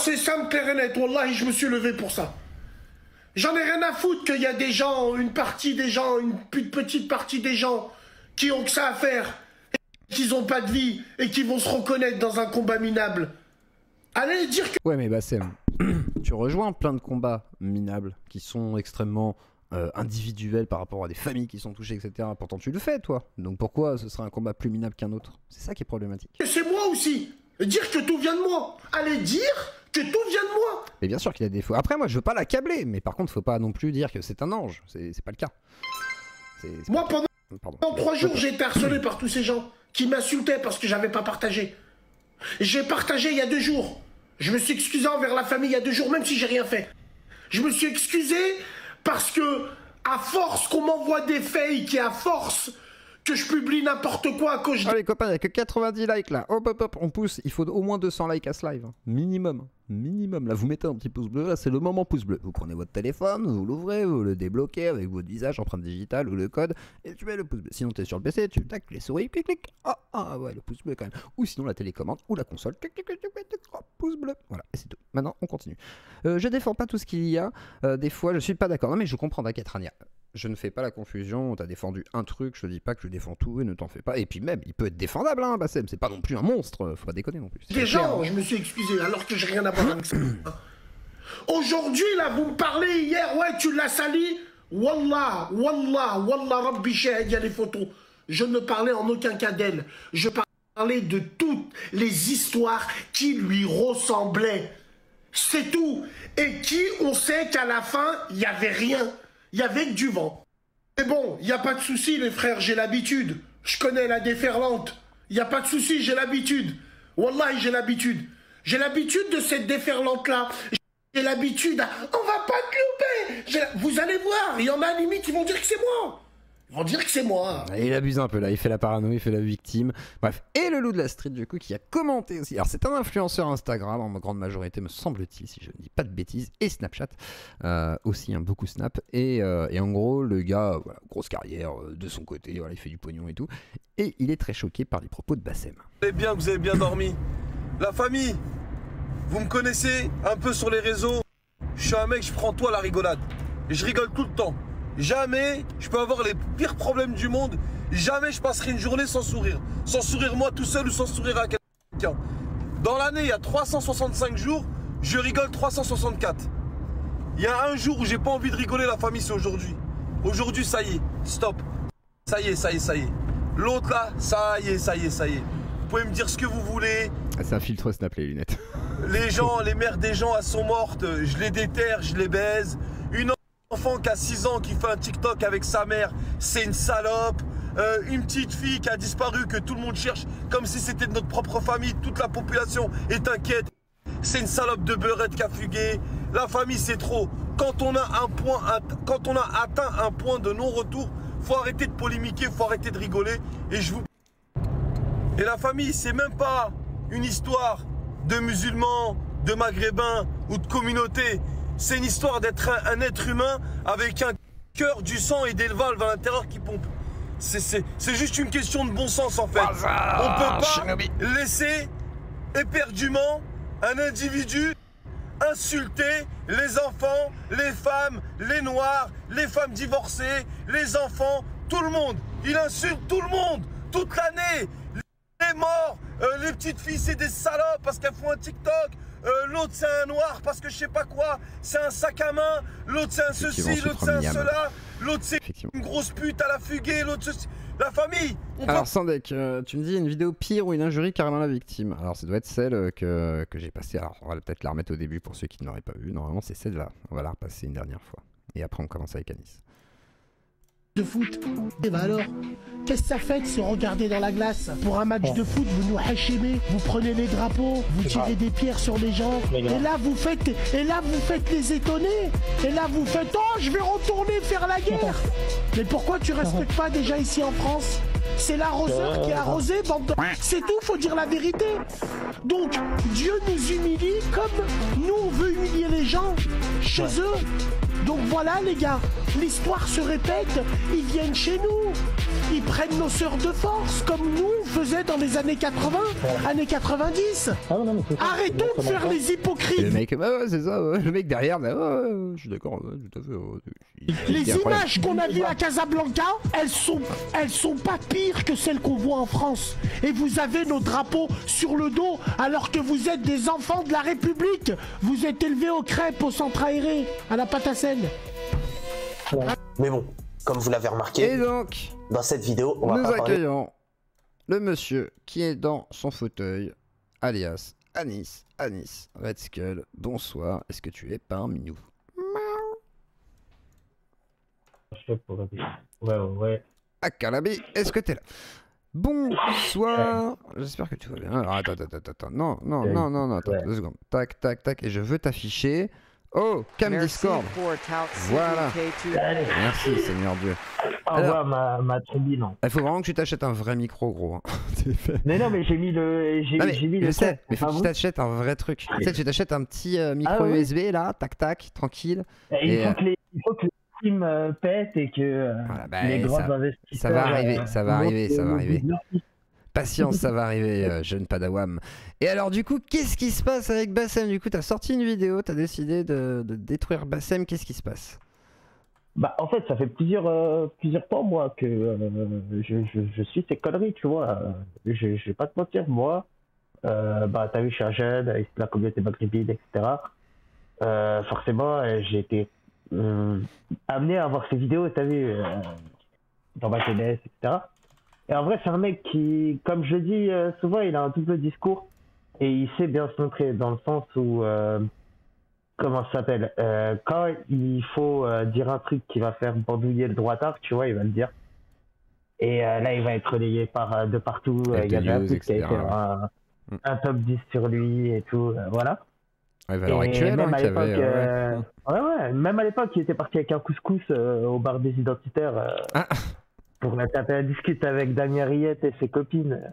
C'est simple, clair et net, Wallah, je me suis levé pour ça. J'en ai rien à foutre qu'il y a des gens, une petite partie des gens qui ont que ça à faire, qui n'ont pas de vie et qui vont se reconnaître dans un combat minable. Allez dire que... Ouais mais Bassem, tu rejoins plein de combats minables qui sont extrêmement individuels par rapport à des familles qui sont touchées, etc. Pourtant tu le fais toi, donc pourquoi ce serait un combat plus minable qu'un autre? C'est ça qui est problématique. C'est moi aussi. Dire que tout vient de moi. Allez dire que tout vient de moi. Mais bien sûr qu'il a des défauts. Après moi je veux pas l'accabler, mais par contre faut pas non plus dire que c'est un ange, c'est pas le cas. Moi pendant 3 jours j'ai été harcelé par tous ces gens qui m'insultaient parce que j'avais pas partagé. J'ai partagé il y a 2 jours. Je me suis excusé envers la famille il y a 2 jours même si j'ai rien fait. Je me suis excusé parce que à force qu'on m'envoie des fakes et à force que je publie n'importe quoi à cause de... Ah les copains, il n'y a que 90 likes là. Hop hop hop, on pousse. Il faut au moins 200 likes à ce live. Minimum. Minimum. Là, vous mettez un petit pouce bleu. Là, c'est le moment pouce bleu. Vous prenez votre téléphone, vous l'ouvrez, vous le débloquez avec votre visage, empreinte digitale ou le code. Et tu mets le pouce bleu. Sinon, tu es sur le PC, tu tac les souris, clic clic. Ah ouais, le pouce bleu quand même. Ou sinon la télécommande ou la console. Clic clic clic clic clic. Pouce bleu. Voilà, et c'est tout. Maintenant, on continue. Je défends pas tout ce qu'il y a. Des fois, je suis pas d'accord. Non, mais je comprends, t'inquiète, Rania. Je ne fais pas la confusion, t'as défendu un truc, je te dis pas que je défends tout et ne t'en fais pas. Et puis même, il peut être défendable, hein, Bassem, c'est pas non plus un monstre, faut pas déconner non plus. Des gens, je me suis excusé, alors que j'ai rien à voir avec ça. Aujourd'hui, là, vous me parlez hier, ouais, tu l'as sali. Wallah, Rabbi Shahid, il y a les photos. Je ne parlais en aucun cas d'elle. Je parlais de toutes les histoires qui lui ressemblaient. C'est tout. Et qui, on sait qu'à la fin, il n'y avait rien. Il y avait que du vent. Mais bon, il n'y a pas de souci, les frères, j'ai l'habitude. Je connais la déferlante. Il n'y a pas de souci, j'ai l'habitude. Wallahi, j'ai l'habitude. J'ai l'habitude de cette déferlante-là. J'ai l'habitude. On va pas te louper. Vous allez voir, il y en a limite qui vont dire que c'est moi. Ils vont dire que c'est moi. Il abuse un peu là, il fait la parano, il fait la victime. Bref, et le loup de la street du coup qui a commenté aussi. Alors c'est un influenceur Instagram en grande majorité me semble-t-il, si je ne dis pas de bêtises, et Snapchat aussi, hein, beaucoup Snap. Et en gros le gars, voilà, grosse carrière de son côté, voilà, il fait du pognon et tout. Et il est très choqué par les propos de Bassem. Vous avez bien dormi. La famille, vous me connaissez un peu sur les réseaux. Je suis un mec, je prends tout à la rigolade. Et je rigole tout le temps. Jamais je peux avoir les pires problèmes du monde. Jamais je passerai une journée sans sourire. Sans sourire moi tout seul ou sans sourire à quelqu'un. Dans l'année, il y a 365 jours, je rigole 364. Il y a un jour où j'ai pas envie de rigoler, la famille, c'est aujourd'hui. Aujourd'hui, ça y est, stop. Ça y est. L'autre là, ça y est. Vous pouvez me dire ce que vous voulez. Ah, c'est un filtre Snap les lunettes. Les gens, les mères des gens, elles sont mortes. Je les déterre, je les baise. Une enfant qui a 6 ans qui fait un TikTok avec sa mère, c'est une salope. Une petite fille qui a disparu, que tout le monde cherche comme si c'était de notre propre famille, toute la population est inquiète. C'est une salope de beurette qui a fugué. La famille, c'est trop. Quand on a atteint un point de non-retour, faut arrêter de polémiquer, faut arrêter de rigoler. Et la famille, c'est même pas une histoire de musulmans, de maghrébins ou de communauté. C'est une histoire d'être un être humain avec un cœur, du sang et des valves à l'intérieur qui pompent. C'est juste une question de bon sens en fait. On peut pas laisser éperdument un individu insulter les enfants, les femmes, les noirs, les femmes divorcées, les enfants, tout le monde. Il insulte tout le monde, toute l'année. Les morts, les petites filles c'est des salopes parce qu'elles font un TikTok. L'autre c'est un noir parce que je sais pas quoi, c'est un sac à main. L'autre c'est un ceci, l'autre c'est un cela. L'autre c'est une grosse pute à la fuguée, l'autre ceci. La famille. Alors Sandek, tu me dis une vidéo pire ou une injurie carrément la victime. Alors ça doit être celle que j'ai passée. Alors on va peut-être la remettre au début pour ceux qui ne l'auraient pas vue. Normalement c'est celle-là. On va la repasser une dernière fois. Et après on commence avec Anis. De foot. Et bah alors, qu'est-ce que ça fait de se regarder dans la glace? Pour un match de foot, vous nous hachémez, vous prenez les drapeaux, vous tirez des pierres sur les gens, et là vous faites les étonner, et là vous faites oh je vais retourner faire la guerre. Mais pourquoi tu respectes pas déjà ici en France? C'est l'arroseur qui a arrosé, bande de... C'est tout, faut dire la vérité. Donc Dieu nous humilie comme nous on veut humilier les gens chez eux. Donc voilà les gars, l'histoire se répète, ils viennent chez nous, ils prennent nos sœurs de force comme nous on faisait dans les années 80, années 90. Arrêtons de faire les hypocrites. Et le mec, bah ouais, c'est ça, ouais. Le mec derrière, bah ouais, je suis d'accord, ouais, tout à fait. Les images qu'on a vues à Casablanca, elles sont pas pires que celles qu'on voit en France. Et vous avez nos drapeaux sur le dos alors que vous êtes des enfants de la République. Vous êtes élevés aux crêpes, au centre aéré, à la pâte à sel. Mais bon, comme vous l'avez remarqué, et donc, dans cette vidéo, on va nous pas accueillons le monsieur qui est dans son fauteuil, alias Anis Red Skull. Bonsoir, est-ce que tu es parmi nous? Ouais. Akalabi, est-ce que t'es là? Bonsoir, j'espère que tu vas bien. Alors, attends, non, attends, 2 secondes. Tac, et je veux t'afficher. Oh, cam Discord. Voilà. Merci, Seigneur Dieu. Alors, ma trombine. Il faut vraiment que tu t'achètes un vrai micro, gros. Hein. Mais non, mais j'ai mis le. J'ai mis le. Mais faut que tu t'achètes un vrai truc. Tu sais, tu t'achètes un petit micro USB là, tac, tranquille. Il faut que le team pète et que les grands investisseurs. Ça va arriver. Patience, ça va arriver, jeune Padawam. Et alors du coup, qu'est-ce qui se passe avec Bassem? Du coup, t'as sorti une vidéo, t'as décidé de détruire Bassem, qu'est-ce qui se passe? Bah en fait, ça fait plusieurs temps, moi, que je suis ces conneries, tu vois. Je vais pas te mentir, moi, t'as vu, je suis un jeune, avec la communauté maghrébine, etc. Forcément, j'ai été amené à voir ces vidéos, t'as vu, dans ma jeunesse, etc. Et en vrai, c'est un mec qui, comme je dis souvent, il a un double discours et il sait bien se montrer dans le sens où, comment ça s'appelle, quand il faut dire un truc qui va faire bandouiller le droitard, tu vois, il va le dire. Et là, il va être relayé de partout. Il y avait un truc qui a été un top 10 sur lui et tout, voilà. Ouais, valeur actuelle, même à l'époque, même à l'époque, il était parti avec un couscous au bar des identitaires. Pour la taper à discute avec Damien Riette et ses copines.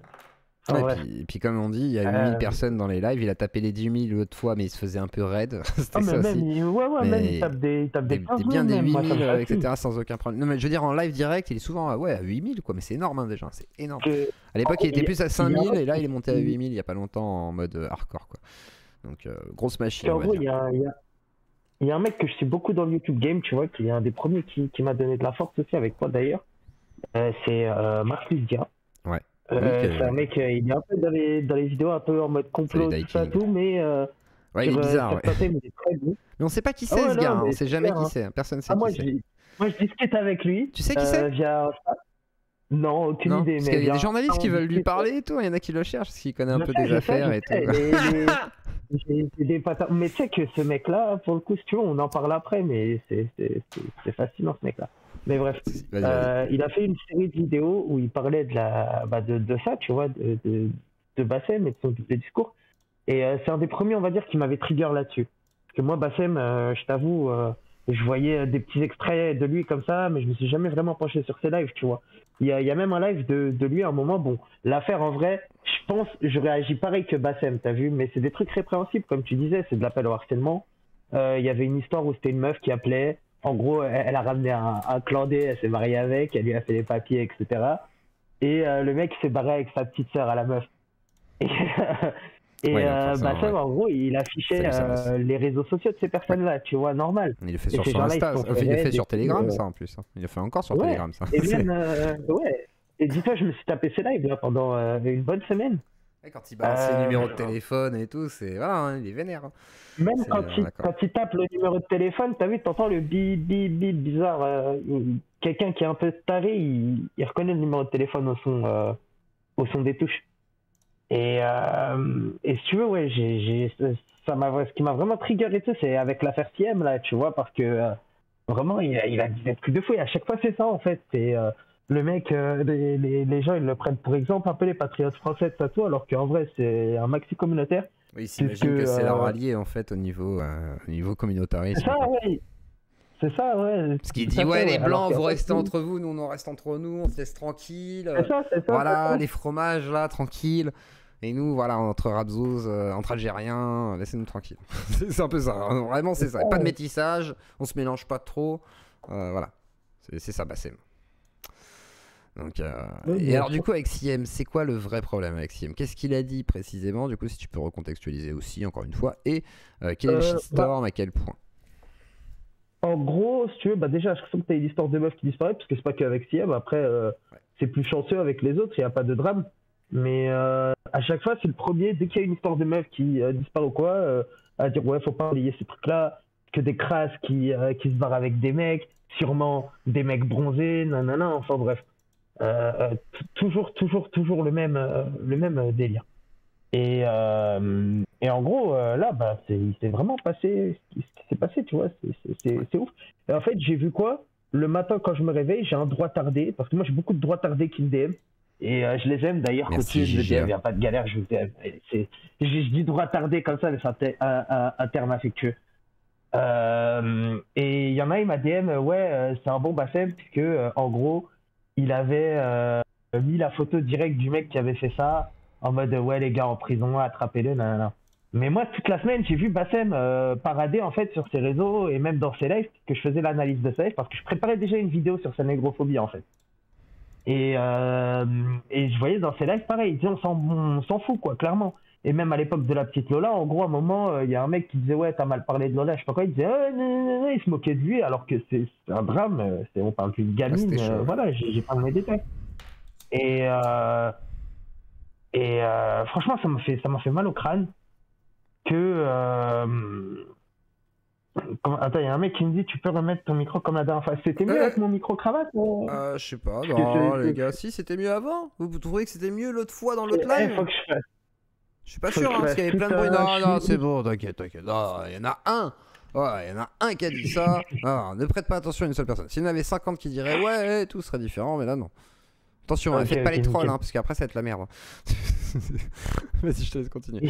Ouais, et puis comme on dit, il y a 8000 personnes dans les lives, il a tapé les 10 000 l'autre fois, mais il se faisait un peu raide. C'était ça aussi. Même il tape des 15 000, bien des même, 8000, moi, etc. sans aucun problème. Non mais je veux dire, en live direct, il est souvent à 8000 quoi, mais c'est énorme hein, déjà, c'est énorme. À l'époque, il était plus à 5000 et là, il est monté à 8000 il y a pas longtemps en mode hardcore quoi. Donc grosse machine. En gros, il y a un mec que je suis beaucoup dans le YouTube Game, tu vois, qui est un des premiers qui m'a donné de la force aussi avec toi d'ailleurs. C'est Marcus Dia. Ouais. C'est un mec, il est un peu dans les vidéos, un peu en mode complot, tout ça, tout, mais. Ouais, il est bizarre. Il est très bon. Mais on sait pas qui c'est ce gars, on sait jamais qui c'est, personne sait qui c'est. Moi, je discute avec lui. Tu sais qui c'est Non, aucune idée. Parce qu'il y a des journalistes qui veulent lui parler et tout, il y en a qui le cherchent parce qu'il connaît un peu des affaires et tout. J'ai des patins. Mais tu sais que ce mec-là, pour le coup, si tu veux, on en parle après, mais c'est fascinant ce mec-là. Mais bref, il a fait une série de vidéos où il parlait de ça, tu vois, de Bassem et de son discours. Et c'est un des premiers, on va dire, qui m'avait trigger là-dessus. Parce que moi, Bassem, je t'avoue, je voyais des petits extraits de lui comme ça, mais je me suis jamais vraiment penché sur ses lives, tu vois. Il y a même un live de lui à un moment, bon, l'affaire en vrai, je pense, je réagis pareil que Bassem, t'as vu, mais c'est des trucs répréhensibles, comme tu disais, c'est de l'appel au harcèlement. Il y avait une histoire où c'était une meuf qui appelait, en gros, elle a ramené un clandé, elle s'est mariée avec, elle lui a fait les papiers, etc. Et le mec s'est barré avec sa petite sœur à la meuf. Bassem, en gros, il affichait les réseaux sociaux de ces personnes-là, tu vois, normal. Il le fait sur son Insta, il le fait sur Telegram, ça en plus. Il le fait encore sur Telegram, ça. Et même, et dis-toi, je me suis tapé ses lives là, pendant une bonne semaine. Et quand il balance ses numéros de téléphone et tout, c'est voilà, hein, il est vénère. Hein. Même quand il tape le numéro de téléphone, t'as vu, t'entends le bip bip bip bizarre. Quelqu'un qui est un peu taré, il reconnaît le numéro de téléphone au son des touches. Et si tu veux, ouais, ce qui m'a vraiment trigger et tout, c'est avec l'affaire CM là, tu vois, parce que vraiment, il a dit des trucs de fou. Et à chaque fois, c'est ça en fait. C'est le mec, les gens, ils le prennent pour exemple un peu les patriotes français de ça tout, alors qu'en vrai, c'est un maxi communautaire. Oui, s'imagine que c'est leur allié en fait au niveau communautarisme. C'est ça, ouais. C'est ça, ouais. Parce qu'il dit, ouais, les blancs, vous restez entre vous, nous, on reste entre nous, on se laisse tranquille. C'est ça, voilà, les fromages, là, tranquille. Et nous, voilà, entre Rabzouz, entre Algériens, laissez-nous tranquilles. C'est un peu ça, hein. Vraiment, c'est ça. Pas de métissage, on se mélange pas trop. Voilà, c'est ça, Bassem. Donc, et alors, du coup, avec Siem, c'est quoi le vrai problème avec Siem? Qu'est-ce qu'il a dit précisément? Du coup, si tu peux recontextualiser aussi, encore une fois. Et quel est le shitstorm, à quel point? En gros, si tu veux, déjà, je sens que tu as une histoire de meuf qui disparaît, parce que c'est pas qu'avec Siem. Après, c'est plus chanceux avec les autres, il n'y a pas de drame. Mais à chaque fois, c'est le premier, dès qu'il y a une histoire de meuf qui disparaît ou quoi, à dire ouais, faut pas oublier ces trucs-là, que des crasses qui se barrent avec des mecs, sûrement des mecs bronzés, nanana, enfin bref. Toujours le même délire. Et en gros, là, il s'est vraiment passé ce qui s'est passé, tu vois, c'est ouf. Et en fait, j'ai vu quoi? Le matin, quand je me réveille, j'ai un droit tardé, parce que moi, j'ai beaucoup de droits tardés qui me DM. Et je les aime d'ailleurs, côté, je DM, il n'y a pas de galère, je vous aime. Je dis droit tardé comme ça, mais c'est un terme affectueux. Et il y en a, il m'a DM, c'est un bon Bassem, puisque en gros, il avait mis la photo directe du mec qui avait fait ça, en mode ouais, les gars en prison, attrapez-le, nanana. Mais moi, toute la semaine, j'ai vu Bassem parader en fait sur ses réseaux et même dans ses lives, que je faisais l'analyse de ses lives, parce que je préparais déjà une vidéo sur sa négrophobie en fait. Et je voyais dans ses lives pareil, on s'en fout quoi, clairement. Et même à l'époque de la petite Lola, en gros, à un moment, il y a un mec qui disait ouais, t'as mal parlé de Lola, je sais pas quoi, il disait non, il se moquait de lui, alors que c'est un drame, on parle d'une gamine, voilà, j'ai pas mes détails. Et franchement, ça m'a fait mal au crâne que attends, il y a un mec qui me dit tu peux remettre ton micro comme la dernière fois. C'était mieux avec mon micro cravate je sais pas, non les gars, si c'était mieux avant. Vous trouvez que c'était mieux l'autre fois dans l'autre live? Faut que je fasse. Je suis pas sûr, parce qu'il y avait plein de bruit. Non, c'est bon, t'inquiète. Non, il y en a un. Ouais, il y en a un qui a dit ça. Non, ne prête pas attention à une seule personne. S'il y en avait 50 qui diraient ouais, tout serait différent, mais là non. Attention, faites pas les trolls, hein, parce qu'après ça va être la merde. Vas-y, je te laisse continuer.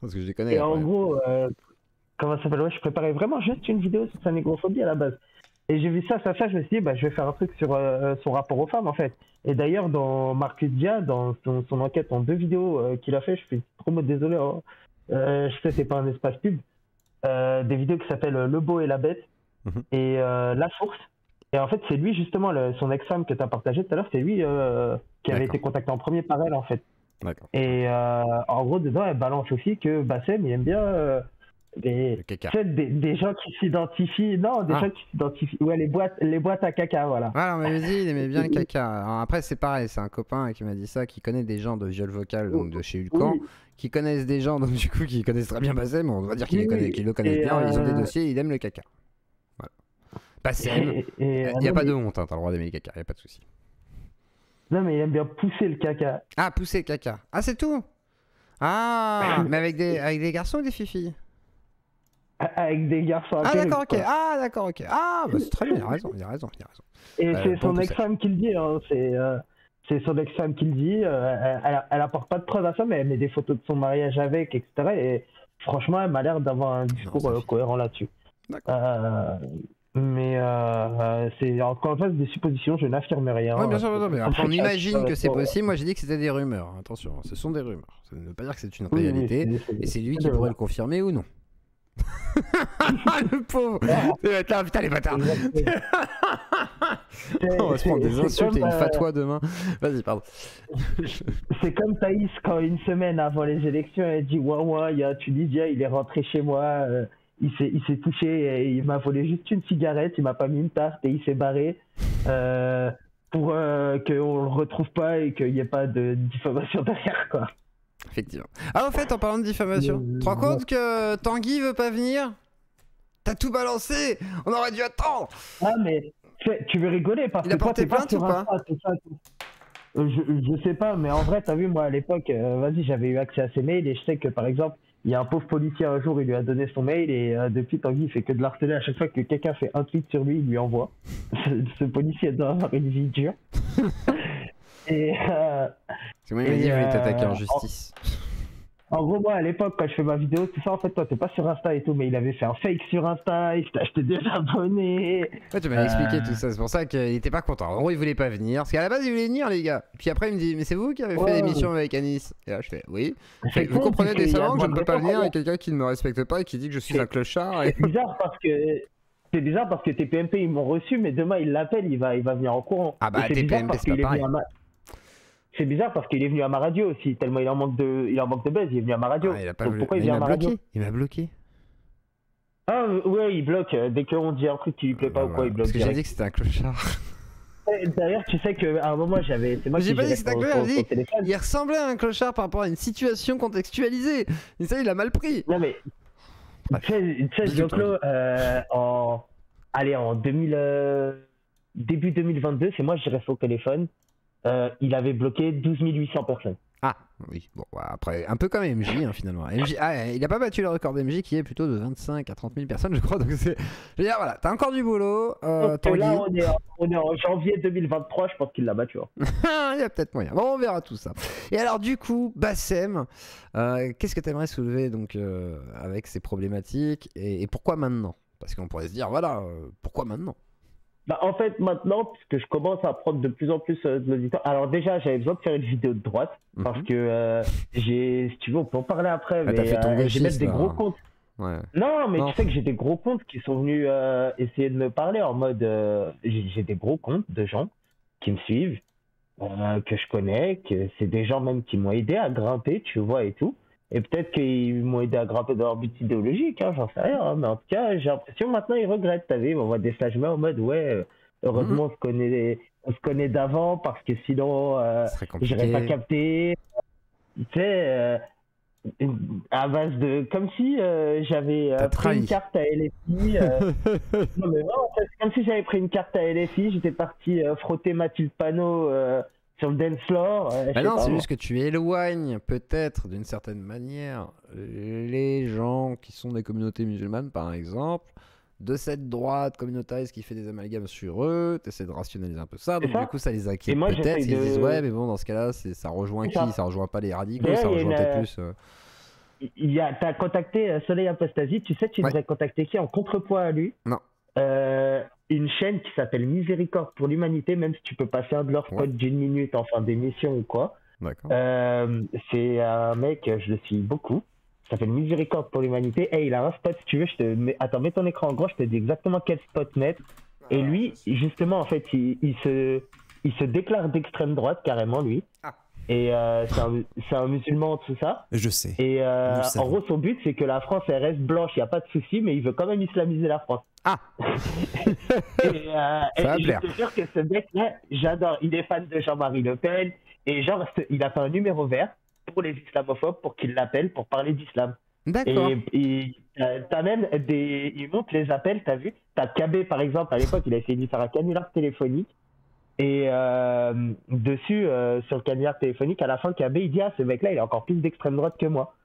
Parce que je les connais. Et en gros, comment ça s'appelle? Ouais, je préparais vraiment juste une vidéo sur sa négrophobie à la base. Et j'ai vu ça, je me suis dit, bah, je vais faire un truc sur son rapport aux femmes, en fait. Et d'ailleurs, dans Marcus Dia, dans son enquête en 2 vidéos qu'il a fait, je suis trop désolé, hein. Je sais, c'est pas un espace pub, des vidéos qui s'appellent Le Beau et la Bête et La Source. Et en fait, c'est lui, justement, son ex-femme que tu as partagé tout à l'heure, c'est lui qui avait été contacté en premier par elle, en fait. Et en gros, dedans, elle balance aussi que Bassem, il aime bien... des gens qui s'identifient, non, des gens qui s'identifient, ouais, les boîtes à caca, voilà. Voilà, on m'avait dit, il aimait bien le caca. Alors après, c'est pareil, c'est un copain qui m'a dit ça, qui connaît des gens de viol vocal, donc de chez Ulcan, qui connaissent des gens, donc du coup, qui connaissent très bien Bassem, on va dire qu'ils le connaissent bien, ils ont des dossiers, il aime le caca. Voilà. Bassem, il n'y a pas de honte, hein, t'as le droit d'aimer le caca, il n'y a pas de souci. Non, mais il aime bien pousser le caca. Ah, pousser le caca. Ah, c'est tout? Ah, mais avec des garçons ou des filles? Avec des garçons. Ah d'accord, ok. Ah d'accord, ok. Ah bah c'est très bien, il a raison. Et c'est son ex-femme qui le dit, hein. C'est son ex-femme qui le dit. Elle apporte pas de preuves à ça, mais elle met des photos de son mariage avec, etc. Et franchement, elle m'a l'air d'avoir un discours cohérent là-dessus. Mais c'est encore une fois des suppositions, je n'affirme rien. Oui, bien sûr, mais après on imagine que c'est possible. Moi j'ai dit que c'était des rumeurs. Attention, ce sont des rumeurs. Ça ne veut pas dire que c'est une réalité. Et c'est lui qui pourrait le confirmer ou non. Le pauvre. Là, putain les bâtards. On va se prendre des insultes et une fatwa demain. Vas-y, pardon. C'est comme Thaïs quand une semaine avant les élections elle dit ouais, il y a un Tunisien, il est rentré chez moi, il s'est touché et il m'a volé juste une cigarette, il m'a pas mis une tarte et il s'est barré pour qu'on le retrouve pas et qu'il n'y ait pas de diffamation derrière, quoi. Effectivement. Ah, au fait, en parlant de diffamation, tu te rends compte que Tanguy veut pas venir? T'as tout balancé, on aurait dû attendre. Ah, mais tu veux rigoler parce il a porté plainte ou pas? Je sais pas, mais en vrai, t'as vu, moi à l'époque, vas-y, j'avais eu accès à ses mails et je sais que par exemple, il y a un pauvre policier un jour, il lui a donné son mail et depuis Tanguy, il fait que de l'harceler à chaque fois que quelqu'un fait un tweet sur lui, il lui envoie. Ce policier doit avoir une vie dure. Et c'est moi, il m'a dit que je voulais t'attaquer en justice. En gros, moi à l'époque, quand je fais ma vidéo, tout ça, en fait, toi t'es pas sur Insta et tout, mais il avait fait un fake sur Insta, il t'a acheté des abonnés. Ouais, tu m'as expliqué tout ça, c'est pour ça qu'il était pas content. En gros, il voulait pas venir, parce qu'à la base, il voulait venir, les gars. Puis après, il me dit, mais c'est vous qui avez fait l'émission avec Anis? Et là, je fais, oui. Vous comprenez décemment que je ne peux pas venir avec quelqu'un qui ne me respecte pas et qui dit que je suis un clochard. C'est bizarre parce que tes PMP ils m'ont reçu, mais demain il l'appelle, il va venir en courant. Ah bah tes PMP c'est pas pareil. C'est bizarre parce qu'il est venu à ma radio aussi, tellement il en manque de buzz, il est venu à ma radio. Ah, il a pas pourquoi il vient à ma radio? Il m'a bloqué. Ah ouais, il bloque. Dès qu'on dit un truc qui lui plaît pas ou quoi, il bloque. Parce que j'ai dit que c'était un clochard. D'ailleurs, tu sais qu'à un moment j'avais. C'est moi qui j'ai pas dit que c'était un clochard, il ressemblait à un clochard par rapport à une situation contextualisée. Et ça, il a mal pris. Non mais. Tu sais, Joclo, en début 2022, c'est moi je dirais au téléphone. Il avait bloqué 12 800 personnes. Ah oui, bon après un peu comme MJ hein, finalement. MJ, il a pas battu le record d'MJ qui est plutôt de 25 à 30 000 personnes je crois. Donc c'est, je veux dire voilà, t'as encore du boulot. Là on est en janvier 2023, je pense qu'il l'a battu. Hein. Il y a peut-être moyen. Bon, on verra tout ça. Et alors du coup, Bassem, qu'est-ce que t'aimerais soulever donc avec ces problématiques et pourquoi maintenant? Parce qu'on pourrait se dire voilà, pourquoi maintenant? Bah en fait maintenant, puisque je commence à prendre de plus en plus de l'auditoire. Alors déjà j'avais besoin de faire une vidéo de droite parce que si tu veux on peut en parler après, mais j'ai mettre des gros comptes. Ouais. Non mais tu sais que j'ai des gros comptes qui sont venus essayer de me parler en mode j'ai des gros comptes de gens qui me suivent, que je connais, que c'est des gens même qui m'ont aidé à grimper, tu vois et tout. Et peut-être qu'ils m'ont aidé à grimper dans leur but idéologique, hein, j'en sais rien. Hein, mais en tout cas, j'ai l'impression maintenant ils regrettent. T'as vu, ils m'envoient des flashbacks en mode ouais, heureusement on se connaît d'avant parce que sinon j'aurais pas capté. Tu sais, à base de comme si j'avais pris une carte à LFI. Non mais non, c'est comme si j'avais pris une carte à LFI, j'étais parti frotter Mathilde Panot. Sur le dance floor. Bah non, c'est juste que tu éloignes peut-être d'une certaine manière les gens qui sont des communautés musulmanes par exemple de cette droite communautariste qui fait des amalgames sur eux, t'essaies de rationaliser un peu ça, donc du coup ça les inquiète peut-être, ils disent ouais mais bon dans ce cas-là ça rejoint qui? Ça rejoint pas les radicaux, ça rejoint peut-être plus... T'as contacté Soleil Apostasie, tu sais tu devrais contacter qui en contrepoids à lui? Non. une chaîne qui s'appelle Miséricorde pour l'Humanité, même si tu peux passer un de leurs spots d'une minute en fin d'émission ou quoi. D'accord. C'est un mec, je le suis beaucoup. Ça s'appelle Miséricorde pour l'Humanité. Et il a un spot, si tu veux, attends, mets ton écran en gros, je te dis exactement quel spot mettre. Et lui, justement, en fait, il se déclare d'extrême droite, carrément, lui. Et c'est un musulman, tout ça. Je sais. Et en gros, son but, c'est que la France, elle reste blanche, il n'y a pas de souci, mais il veut quand même islamiser la France. Et je te jure que ce mec-là, j'adore. Il est fan de Jean-Marie Le Pen. Et genre, il a fait un numéro vert pour les islamophobes, pour qu'ils l'appellent, pour parler d'islam. D'accord. Et t'as même il monte les appels, t'as vu? T'as KB, par exemple, à l'époque, il a essayé de faire un canular téléphonique. Et dessus, sur le canular téléphonique, à la fin, KB, il dit: ah, ce mec-là, il est encore plus d'extrême droite que moi.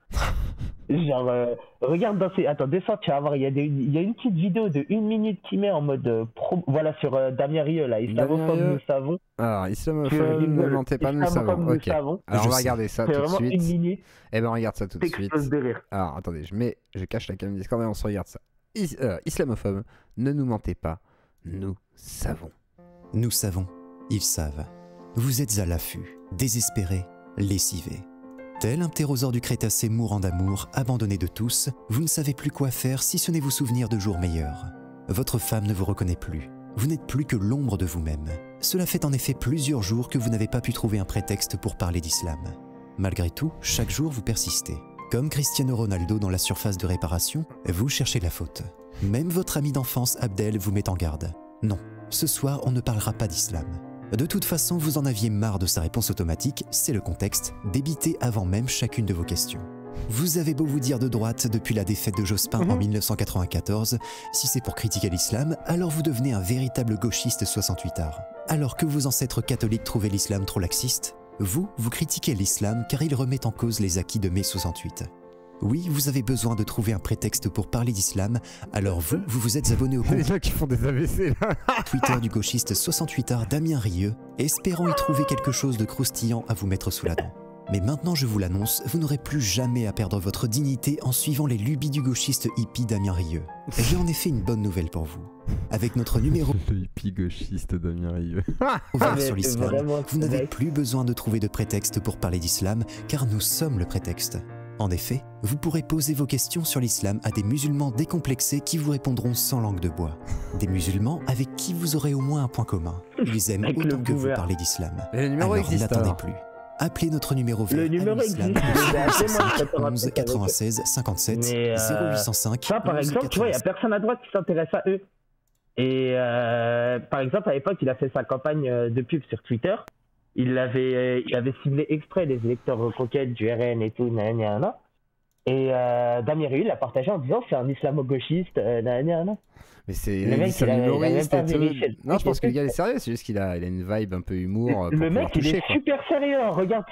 Genre, regarde dans ses... Attends, descends, tu vas voir, il y a une petite vidéo de 1 minute qui met en mode voilà, sur Damien Rieu, là, islamophobe, nous savons. Alors, islamophobe, ne mentez pas, nous savons. Ok. Alors, on va regarder ça tout de suite. 1 minute. Eh ben, on regarde ça tout de suite. Alors, attendez, je cache la caméra Discord et on se regarde ça. Islamophobe, ne nous mentez pas, nous savons. Nous savons, ils savent. Vous êtes à l'affût, désespérés, lessivés. Tel un ptérosaure du Crétacé mourant d'amour, abandonné de tous, vous ne savez plus quoi faire si ce n'est vous souvenir de jours meilleurs. Votre femme ne vous reconnaît plus. Vous n'êtes plus que l'ombre de vous-même. Cela fait en effet plusieurs jours que vous n'avez pas pu trouver un prétexte pour parler d'islam. Malgré tout, chaque jour vous persistez. Comme Cristiano Ronaldo dans la surface de réparation, vous cherchez la faute. Même votre ami d'enfance Abdel vous met en garde. Non, ce soir on ne parlera pas d'islam. De toute façon, vous en aviez marre de sa réponse automatique, c'est le contexte, débité avant même chacune de vos questions. Vous avez beau vous dire de droite depuis la défaite de Jospin en 1994, si c'est pour critiquer l'islam, alors vous devenez un véritable gauchiste 68ard. Alors que vos ancêtres catholiques trouvaient l'islam trop laxiste, vous critiquez l'islam car il remet en cause les acquis de mai 68. Oui, vous avez besoin de trouver un prétexte pour parler d'islam, alors vous vous êtes abonné au compte les gens qui font des AVC là. Twitter du gauchiste 68ard Damien Rieu, espérant y trouver quelque chose de croustillant à vous mettre sous la dent. Mais maintenant je vous l'annonce, vous n'aurez plus jamais à perdre votre dignité en suivant les lubies du gauchiste hippie Damien Rieu. J'ai en effet une bonne nouvelle pour vous. Avec notre numéro le hippie gauchiste Damien Rieu ouvert sur l'islam, vous n'avez plus besoin de trouver de prétexte pour parler d'islam, car nous sommes le prétexte. En effet, vous pourrez poser vos questions sur l'islam à des musulmans décomplexés qui vous répondront sans langue de bois. Des musulmans avec qui vous aurez au moins un point commun. Ils aiment autant que vous parler d'islam. Le numéro alors existe. N'attendez plus. Appelez notre numéro vert. Le numéro existe. 11 96 57 0805. Ça, par exemple, tu vois, il n'y a personne à droite qui s'intéresse à eux. Et par exemple, à l'époque, il a fait sa campagne de pub sur Twitter. Il avait ciblé exprès les électeurs reconquêtes du RN et tout, nanana. Et Damien Rieu l'a partagé en disant c'est un islamo-gauchiste, nanana. Mais c'est humoriste et tout. Non, je pense que le gars est sérieux, c'est juste qu'il a une vibe un peu humour. Le mec, il est super sérieux. Regarde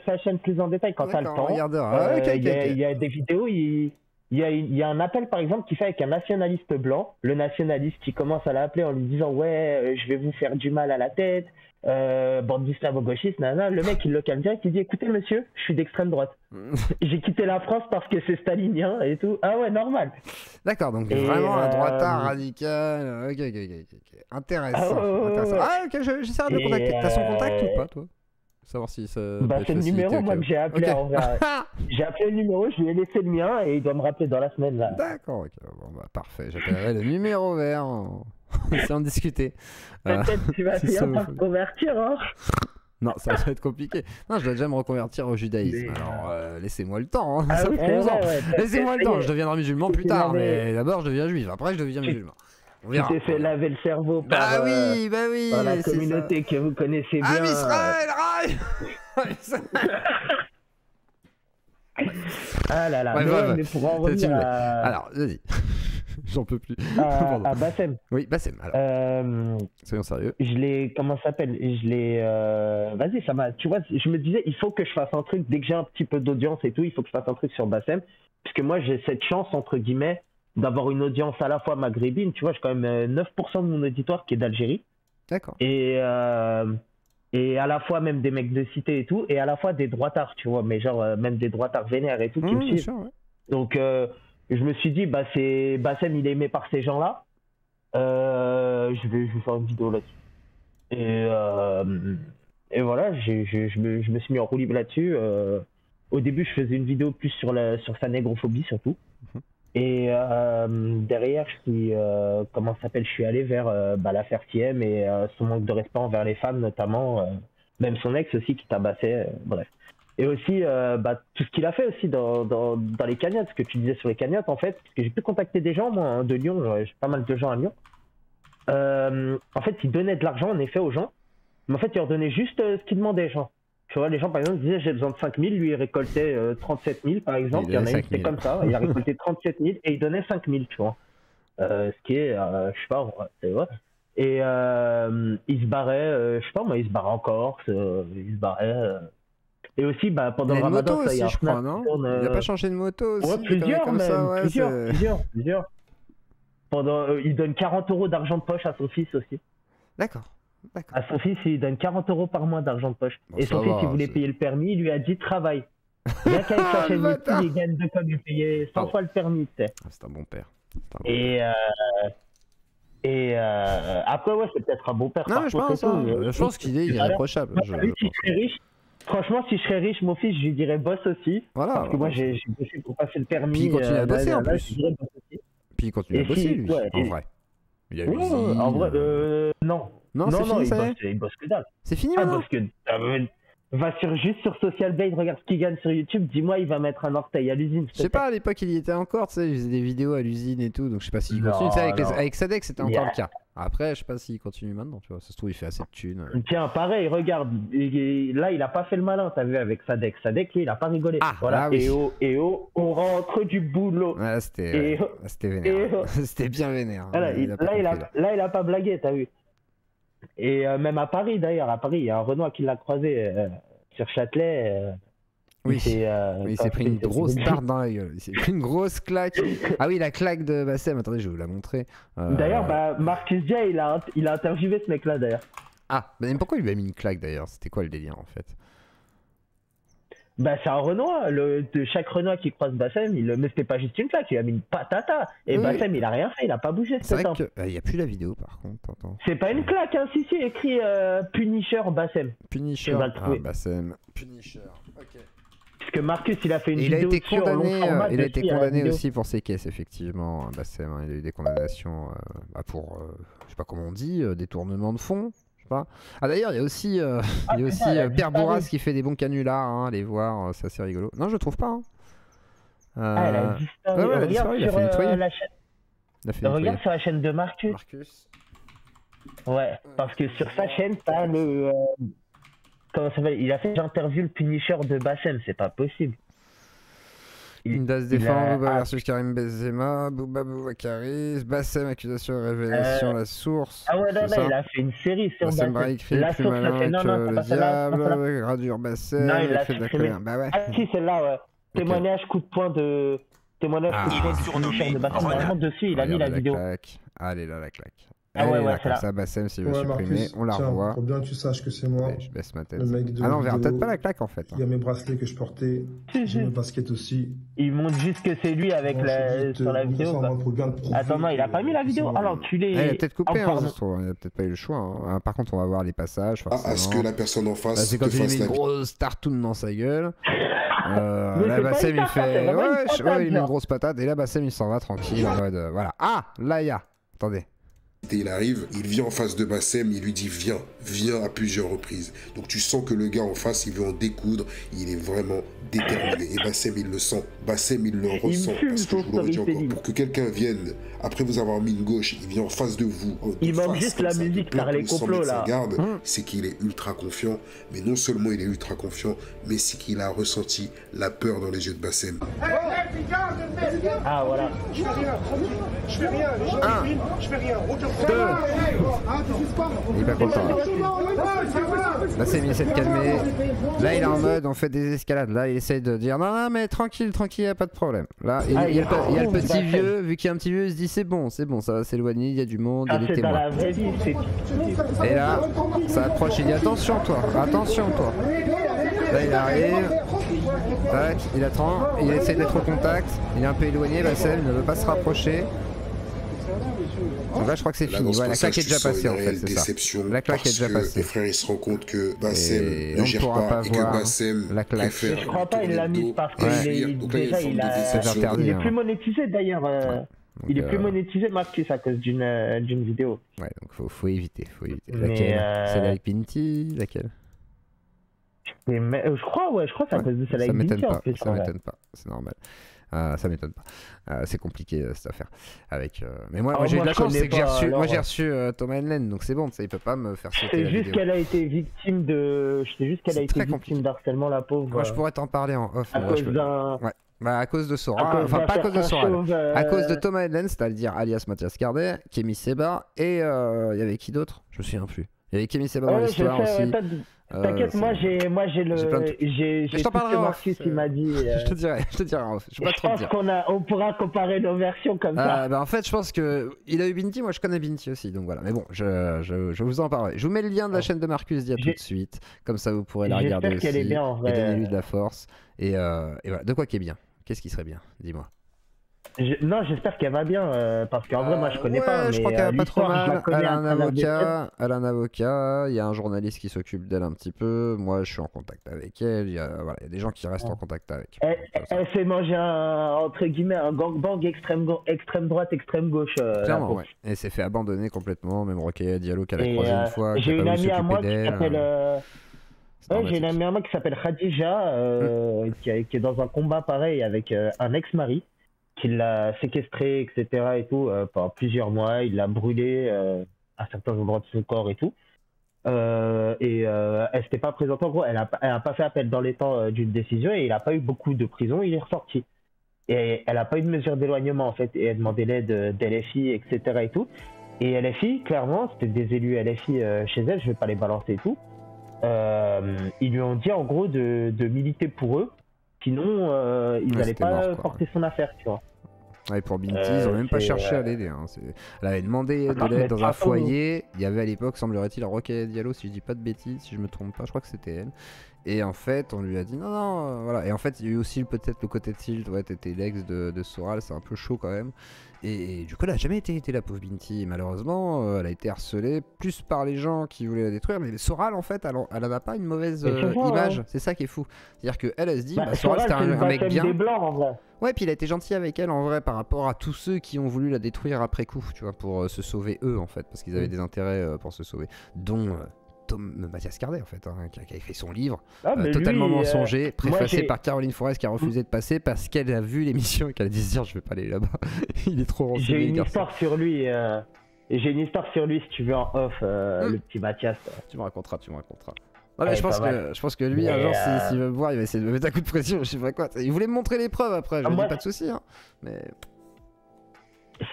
sa chaîne plus en détail quand t'as le temps. Il y a des vidéos, il y a un appel par exemple qu'il fait avec un nationaliste blanc. Le nationaliste qui commence à l'appeler en lui disant ouais, je vais vous faire du mal à la tête. Bande d'islamo-gauchistes, nanana. Le mec il le calme direct, il dit écoutez monsieur, je suis d'extrême droite. J'ai quitté la France parce que c'est stalinien et tout. Ah ouais, normal. D'accord, donc vraiment un droitard radical. Ok. Intéressant. Ok, j'essaierai de le contacter. T'as son contact ou pas, toi? Savoir si ça. Bah, c'est le numéro moi que j'ai appelé en vrai. J'ai appelé le numéro, je lui ai laissé le mien et il doit me rappeler dans la semaine là. D'accord, ok. Bon, bah, parfait. J'appellerai le numéro vert. C'est en discuter. Peut-être tu vas finir par te convertir, hein. Non, ça va être compliqué. Non, je dois déjà me reconvertir au judaïsme. Alors, laissez-moi le temps. Hein. Ah Ça oui, fait 11 ans. ouais, Laissez-moi le temps. Je deviendrai musulman plus tard. Mais d'abord, je deviens juif. Après, je deviens musulman. Tu t'es fait laver le cerveau par, oui, par la communauté que vous connaissez bien. Israël, Ah là là, mais pour en revenir à... Alors, vas-y. J'en peux plus. À Bassem. Oui, Bassem. Alors, soyons sérieux. Comment ça s'appelle? Vas-y, ça m'a... Tu vois, je me disais, il faut que je fasse un truc, dès que j'ai un petit peu d'audience et tout, il faut que je fasse un truc sur Bassem. Puisque moi, j'ai cette chance, entre guillemets, d'avoir une audience à la fois maghrébine. Tu vois, j'ai quand même 9% de mon auditoire qui est d'Algérie. D'accord. Et à la fois même des mecs de cité et tout, et à la fois des droitards, tu vois, mais genre même des droitards vénères et tout qui me suivent. Sûr, ouais. Donc je me suis dit, Bassem il est aimé par ces gens-là. Je vais faire une vidéo là-dessus. Et voilà, je me suis mis en roue libre là-dessus. Au début, je faisais une vidéo plus sur sa négrophobie surtout. Et derrière, je suis allé vers l'affaire TM et son manque de respect envers les femmes, notamment, même son ex aussi qui tabassait, bref. Et aussi tout ce qu'il a fait aussi dans les cagnottes, ce que tu disais sur les cagnottes en fait, parce que j'ai pu contacter des gens, moi, de Lyon, j'ai pas mal de gens à Lyon. En fait, il donnait de l'argent en effet aux gens, mais en fait, il leur donnait juste ce qu'ils demandaient, genre. Tu vois, les gens par exemple disaient j'ai besoin de 5 000, lui il récoltait 37 000 par exemple, il y en a une c'était comme ça, il a récolté 37 000 et il donnait 5 000, tu vois. Ce qui est, je sais pas, c'est vrai. Et il se barrait, je sais pas moi, il se barrait en Corse, il se barrait. Et aussi, pendant le Ramadan, ça y a, je crois, non il a pas changé de moto aussi. Ouais, plusieurs même, ça, ouais, plusieurs. Il donne 40 € d'argent de poche à son fils aussi. D'accord. À son fils, il donne 40 € par mois d'argent de poche. Bon, et son fils, il voulait payer le permis, il lui a dit travaille. Bien qu'avec sa chaîne YouTube, il gagne de quoi lui payer 100 fois le permis, tu sais. C'est un bon père. Et après, ouais, c'est peut-être un bon père. Non, mais je pense qu'il est irréprochable. Franchement, si je serais riche, mon fils, je lui dirais bosse aussi. Voilà. Parce que moi, j'ai bossé pour passer le permis. Puis il continue à bosser en plus. Puis il continue à bosser, lui, en vrai. Il a l'usine. En vrai, non. Non, il bosse que dalle. C'est fini maintenant. Va juste sur Social Blade, regarde ce qu'il gagne sur YouTube, dis-moi, il va mettre un orteil à l'usine. Je sais pas, à l'époque il y était encore, tu sais, il faisait des vidéos à l'usine et tout, donc je sais pas s'il continue. Tu sais, avec Sadek c'était encore le cas. Après, je sais pas s'il continue maintenant, tu vois, ça se trouve il fait assez de thunes. Tiens, pareil, regarde, là il a pas fait le malin, t'as vu, avec Sadek. Sadek, lui, il a pas rigolé. Ah, voilà, oui. on rentre du boulot. Ouais, c'était vénère. C'était bien vénère. Là, il a pas blagué, t'as vu. Et même à Paris d'ailleurs, il y a un Renoir qui l'a croisé sur Châtelet. Oui, il s'est pris une grosse tarte dans la gueule. Il s'est pris une grosse claque. Ah oui, la claque de Bassem, attendez, je vais vous la montrer. D'ailleurs, Marcus Dia, il a interviewé ce mec-là d'ailleurs. Ah, mais pourquoi il lui a mis une claque d'ailleurs? C'était quoi le délire en fait? C'est un Renoir, de chaque Renoir qui croise Bassem, mais c'était pas juste une claque, il a mis une patata. Et Bassem, il a rien fait, il a pas bougé. C'est vrai qu'il n'y a plus la vidéo par contre. C'est pas une claque, hein, si, écrit Punisher Bassem. Punisher, Bassem, Punisher, ok. Parce que Marcus, il a fait une vidéo sur long format. Il a été condamné aussi pour ses caisses, effectivement, Bassem. Il a eu des condamnations pour, je sais pas comment on dit, détournement de fonds. Ah d'ailleurs il y a aussi, Père Bourras qui fait des bons canulars, hein, allez voir, c'est assez rigolo. Non, je trouve pas. Hein. Elle a disparu. Il a fait nettoyer. Regarde sur la chaîne de Marcus. Ouais, parce que sur sa chaîne, t'as le... comment ça s'appelle? Il a fait j'interview le Punisher de Bassem, c'est pas possible. Indas défend Booba versus Karim Benzema, Booba Boubacaris, Bassem accusation révélation la source. Ah ouais, non, il a fait une série sur Bassem. Bassem plus malin que le diable, Gradure Bassem, non, il a fait de la colère. Bah ouais. Ah si, celle-là, ouais. Témoignage coup de poing de... Témoignage coup de poing du Punisher de Bassem. Vraiment dessus, il a mis la vidéo. Allez là, la claque. Ah ouais, là, comme ça, Bassem, s'il veut supprimer, on la revoit. Pour bien que tu saches que c'est moi. Je baisse ma tête. Ah non, on verra peut-être pas la claque en fait. Il y a mes bracelets que je portais, j'ai mes baskets aussi. Il montre juste que c'est lui avec sur la vidéo. Attends, non, il a pas mis la vidéo. Ah l'enculé. Il a peut-être coupé, il a peut-être pas eu le choix. Par contre, on va voir les passages. À ce que la personne en face. C'est quand il met une grosse tartoune dans sa gueule. Là, Bassem, il fait. Ouais, il met une grosse patate. Et là, Bassem, il s'en va tranquille en mode. Voilà. Ah, là, il y a. Attendez. Il arrive, il vient en face de Bassem, il lui dit viens à plusieurs reprises. Donc tu sens que le gars en face, il veut en découdre, il est vraiment déterminé. Et Bassem, il le sent, Bassem, il le ressent. Parce que je vous le redis encore, pour que quelqu'un vienne, après vous avoir mis une gauche, il vient en face de vous. Il manque juste la musique par les complots là. C'est qu'il est ultra confiant, mais non seulement il est ultra confiant, mais c'est qu'il a ressenti la peur dans les yeux de Bassem. Ah voilà. Je fais rien, les gens je fais rien. Il est pas content. Là, c'est mieux, c'est de calmer. Là, il est en mode, on fait des escalades. Là, il essaye de dire non, mais tranquille, y a pas de problème. Là, il y a le petit vieux, vu qu'il y a un petit vieux, il se dit c'est bon, ça va s'éloigner, il y a du monde, il y a des témoins. Et là, ça approche, il dit attention, toi. Là, il arrive. Tac, il attend, il essaie d'être au contact. Il est un peu éloigné, Bassem, il ne veut pas se rapprocher. Donc là, je crois que c'est fini. Ouais, la claque est déjà passée en fait, c'est ça. La claque est déjà passée. Les frères, ils se rendent compte que Bassem ne on gère pourra pas et que voir Bassem la claque. préfère. Je crois pas il l'a mise parce que déjà il est plus monétisé d'ailleurs. Il est plus monétisé Marcus à cause d'une vidéo. Ouais, donc faut éviter. Laquelle? Celle avec Binti? Laquelle? Je crois que c'est à cause de celle avec Binti en plus. Ça m'étonne pas, c'est normal. Ça m'étonne pas. C'est compliqué cette affaire. Mais moi j'ai eu de la chance, c'est que j'ai reçu Thomas Henlen, donc c'est bon, ça il peut pas me faire sauter la vidéo. C'est juste qu'elle a été victime d'harcèlement, la pauvre. Moi je pourrais t'en parler en off. À cause de Sora, pas à cause de Sora, à cause de Thomas Henlen, c'est-à-dire alias Mathias Cardet, Kémy Seba, et il y avait qui d'autre? Je me souviens plus. Il y avait Kémy Seba dans l'histoire aussi. T'inquiète, moi j'ai je t'en parlerai en off. Il m'a dit. Je te dirai en off. Je pense qu'on pourra comparer nos versions comme ça. En fait, je pense que il a eu Binti, moi je connais Binti aussi, donc voilà. Mais bon, je vous en parlerai. Je vous mets le lien de la chaîne de Marcus Dia tout de suite, comme ça vous pourrez la regarder aussi. Qu'elle est bien, en vrai. Et donner-lui de la force. Et voilà. De quoi qui est bien? Qu'est-ce qui serait bien? Dis-moi. Non, j'espère qu'elle va bien, parce qu'en vrai, moi je connais pas. Je crois qu'elle va pas trop mal. Elle a un avocat, il y a un journaliste qui s'occupe d'elle un petit peu. Moi, je suis en contact avec elle. Il y a des gens qui restent en contact avec. Elle s'est mangé entre guillemets un gangbang extrême droite, extrême gauche. Clairement, ouais. Et elle s'est fait abandonner complètement. Même Rokhaya Diallo qu'elle a croisé une fois. J'ai une amie à moi qui s'appelle. J'ai une amie à moi qui s'appelle Khadija, qui est dans un combat pareil avec un ex-mari, qui l'a séquestré, etc. et tout, pendant plusieurs mois. Il l'a brûlé à certains endroits de son corps et tout. Elle s'était pas présentée, en gros, elle a pas fait appel dans les temps d'une décision et il a pas eu beaucoup de prison, il est ressorti. Et elle a pas eu de mesure d'éloignement en fait, et elle demandait l'aide d'LFI, etc. et tout. Et LFI, clairement, c'était des élus LFI chez elle, je vais pas les balancer et tout. Ils lui ont dit en gros de militer pour eux, sinon ils n'allaient pas porter son affaire, tu vois. Ouais, pour Binti, ils ont même pas cherché à l'aider. Hein. Elle avait demandé de l'aide dans un foyer. Il y avait à l'époque, semblerait-il, Rokhaya Diallo, si je dis pas de bêtises, si je me trompe pas, je crois que c'était elle. Et en fait, on lui a dit non, voilà. Et en fait, il y a eu aussi peut-être le côté de Tilt, ouais, t'étais l'ex de Soral, c'est un peu chaud quand même. Et du coup, elle a jamais été la pauvre Binti. Et malheureusement, elle a été harcelée plus par les gens qui voulaient la détruire. Mais Soral, en fait, elle en a pas une mauvaise image. C'est ça qui est fou. C'est-à-dire qu'elle se dit, Soral, c'était un mec bien. Des blancs, en vrai. Ouais, puis il a été gentil avec elle en vrai par rapport à tous ceux qui ont voulu la détruire après coup, tu vois, pour se sauver eux en fait, parce qu'ils avaient des intérêts pour se sauver, dont Mathias Cardet en fait, qui a fait son livre, totalement mensonger, préfacé par Caroline Forest qui a refusé de passer parce qu'elle a vu l'émission et qu'elle a dit je vais pas aller là-bas, il est trop renseigné. J'ai une histoire sur lui, si tu veux en off, le petit Mathias. Tu me raconteras. Non, mais je pense que lui, un jour, s'il veut me voir, il va essayer de me mettre un coup de pression, je sais pas quoi. Il voulait me montrer les preuves après, je lui ai dit pas de soucis. Hein. Mais...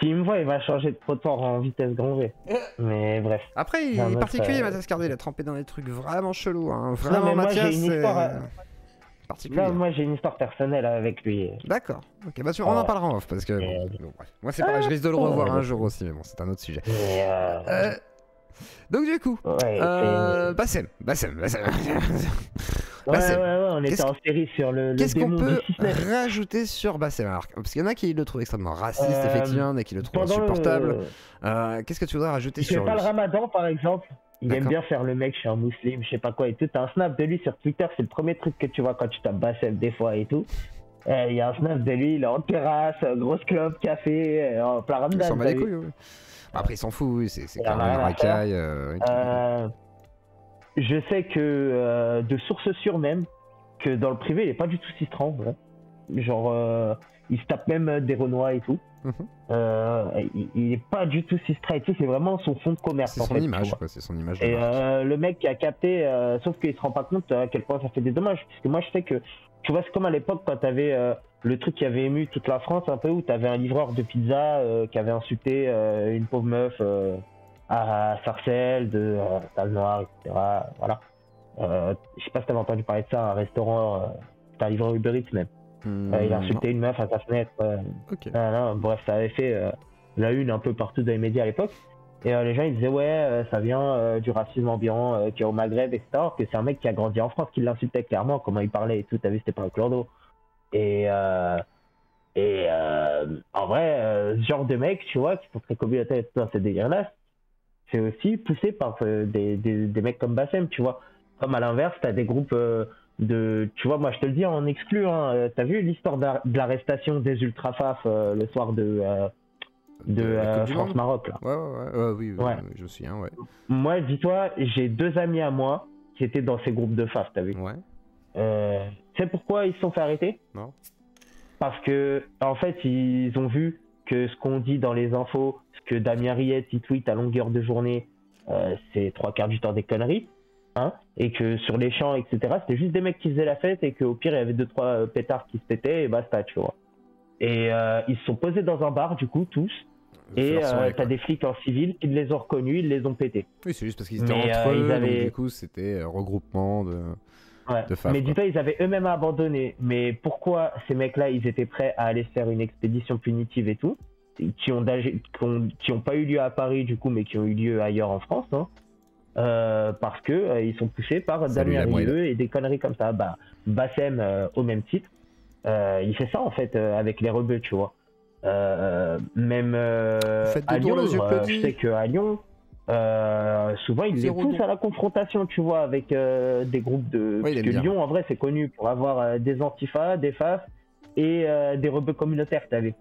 S'il me voit, il va changer de trottoir en vitesse grand V. Mais bref. Après, il est particulier, Mathias Cardet, il a trempé dans des trucs vraiment chelous. Hein. Vraiment, non, Mathias, j'ai une histoire particulière. Là, moi, j'ai une histoire personnelle avec lui. D'accord. Ok, bah on en parlera en off, parce que... Bon, bref. Moi, c'est pareil, je risque de le revoir un jour aussi, mais bon, c'est un autre sujet. Donc du coup, Bassem. On était en série sur le qu'est-ce qu'on peut rajouter sur Bassem? Alors, parce qu'il y en a qui le trouvent extrêmement raciste, effectivement, il y en a qui le trouvent insupportable. Qu'est-ce que tu voudrais rajouter sur lui? Pas le Ramadan, par exemple. Il aime bien faire le mec, je suis un musulman, je sais pas quoi et tout. T'as un snap de lui sur Twitter, c'est le premier truc que tu vois quand tu tapes Bassem des fois et tout. Il y a un snap de lui, il est en terrasse, grosse clope, café, en plein Ramadan. Il s'en bat les couilles, oui. Après, il s'en fout, oui, c'est quand même une racaille. Je sais que, de sources sûres même, que dans le privé, il est pas du tout si strange, ouais. Genre, il se tape même des Renois et tout. Il est pas du tout si straight, c'est vraiment son fond de commerce. C'est son image, quoi, c'est son image de marque. Le mec qui a capté, sauf qu'il se rend pas compte à quel point ça fait des dommages. Parce que moi, je sais que, tu vois, c'est comme à l'époque quand t'avais le truc qui avait ému toute la France un peu, où t'avais un livreur de pizza qui avait insulté une pauvre meuf à Sarcelles, de Salle Noire, etc. Voilà. Je sais pas si t'avais entendu parler de ça, un restaurant, c'était un livreur Uber Eats même. Il a insulté une meuf à sa fenêtre. Bref, ça avait fait la une un peu partout dans les médias à l'époque. Et les gens ils disaient ouais, ça vient du racisme ambiant qui est au Maghreb, etc. Alors que c'est un mec qui a grandi en France qui l'insultait clairement, comment il parlait et tout. T'as vu, c'était pas un clodo. En en vrai, ce genre de mecs, tu vois, qui sont très communautaires dans ces délires-là, c'est aussi poussé par des mecs comme Bassem, tu vois. Comme à l'inverse, t'as des groupes tu vois, moi je te le dis en exclu, hein, t'as vu l'histoire de l'arrestation des ultra-faf le soir de France-Maroc, là. Oui, je me souviens, ouais. Moi, dis-toi, j'ai 2 amis à moi qui étaient dans ces groupes de faf, t'as vu. Ouais. Tu sais pourquoi ils se sont fait arrêter? Non. Parce que, en fait, ils ont vu que ce qu'on dit dans les infos, ce que Damien Riette il tweet à longueur de journée, c'est 3/4 du temps des conneries, hein, et que sur les champs, etc., c'était juste des mecs qui faisaient la fête et qu'au pire, il y avait 2-3 pétards qui se pétaient et basta, tu vois. Et ils se sont posés dans un bar, du coup, tous, et t'as des flics en civil qui les ont reconnus, ils les ont pétés. Oui, c'est juste parce qu'ils étaient entre eux, donc du coup, c'était regroupement de... Ouais. Mais dis-toi, ils avaient eux-mêmes abandonné. Mais pourquoi ces mecs-là, ils étaient prêts à aller faire une expédition punitive et tout, qui ont pas eu lieu à Paris du coup, mais qui ont eu lieu ailleurs en France, hein, parce que ils sont poussés par Damien Rieu et des conneries comme ça. Bah, Bassem, au même titre, il fait ça en fait avec les rebeux, tu vois. Même à Lyon, je sais qu'à Lyon. Souvent ils les poussent à la confrontation, tu vois, avec des groupes de... Parce que Lyon en vrai c'est connu pour avoir des antifas, des FAF et des rebeux communautaires, t'as vu.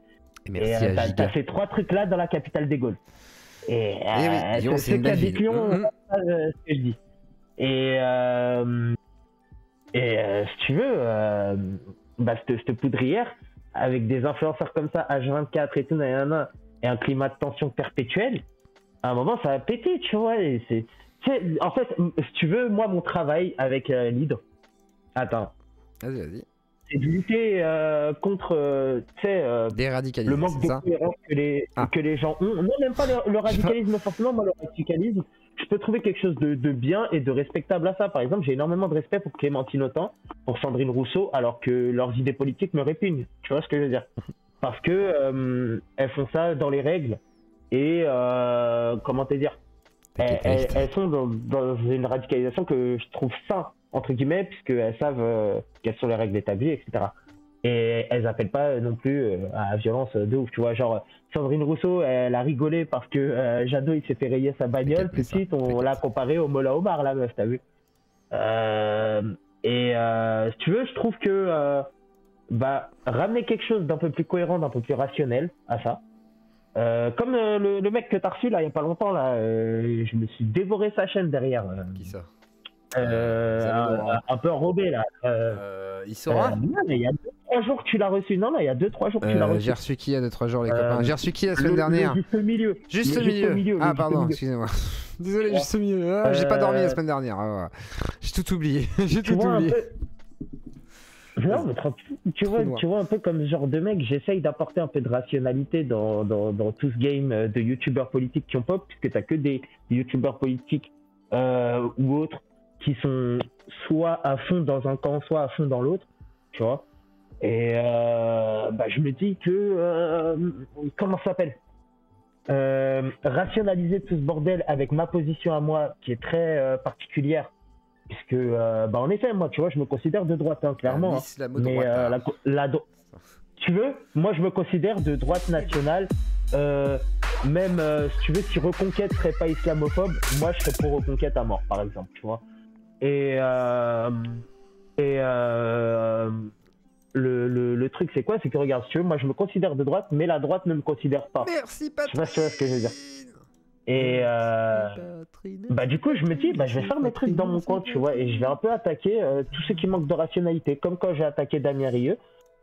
Et t'as ces 3 trucs là dans la capitale des Gaules. Et c'est le cas des Lyon, ce que je dis. Et si tu veux, cette poudrière avec des influenceurs comme ça H24 et tout, et un climat de tension perpétuel, à un moment, ça va péter, tu vois. Et en fait, si tu veux, moi, mon travail avec l'hydre... Attends. Vas-y. C'est de lutter contre, le manque de cohérence que les gens ont. Non, même pas le radicalisme, forcément. Moi, le radicalisme, je peux trouver quelque chose de bien et de respectable à ça. Par exemple, j'ai énormément de respect pour Clémentine Autain, pour Sandrine Rousseau, alors que leurs idées politiques me répugnent. Tu vois ce que je veux dire? Parce que elles font ça dans les règles. Et comment te dire, elles sont dans une radicalisation que je trouve sain, entre guillemets, puisqu'elles savent quelles sont les règles établies, etc. Et elles appellent pas non plus à la violence de ouf, tu vois. Genre, Sandrine Rousseau, elle a rigolé parce que Jadot, il s'est fait rayer sa bagnole, tout de suite, on l'a comparé au Mollah Omar, la meuf, t'as vu. Si tu veux, je trouve que ramener quelque chose d'un peu plus cohérent, d'un peu plus rationnel à ça, comme le mec que t'as reçu là il y a pas longtemps là, je me suis dévoré sa chaîne derrière. Qui ça? Un peu enrobé là. Il saura? Non, mais il y a 2-3 jours que tu l'as reçu. Non, il y a 2-3 jours que tu l'as reçu. J'ai reçu qui il y a 2-3 jours, les copains? J'ai reçu qui la semaine dernière? Juste au milieu. Juste au milieu. Ah, pardon, excusez-moi. Désolé, juste au milieu. J'ai pas dormi la semaine dernière. J'ai tout oublié. J'ai tout oublié. Non, mais tu vois un peu comme ce genre de mec, j'essaye d'apporter un peu de rationalité dans tout ce game de youtubeurs politiques qui ont pop, puisque t'as que des youtubeurs politiques ou autres qui sont soit à fond dans un camp, soit à fond dans l'autre, tu vois. Et je me dis que comment ça s'appelle, rationaliser tout ce bordel avec ma position à moi qui est très particulière. Puisque, en effet, moi, tu vois, je me considère de droite, hein, clairement. Mais tu veux, moi, je me considère de droite nationale. Même, si tu veux, si Reconquête serait pas islamophobe, moi, je serais pour Reconquête à mort, par exemple, tu vois. Le truc, c'est quoi? C'est que, regarde, si tu veux, moi, je me considère de droite, mais la droite ne me considère pas. Merci, Patrick. Tu vois ce que je veux dire. Et du coup je me dis je vais faire mes trucs dans mon coin, tu vois, et je vais un peu attaquer tous ceux qui manquent de rationalité, comme quand j'ai attaqué Damien Rieu.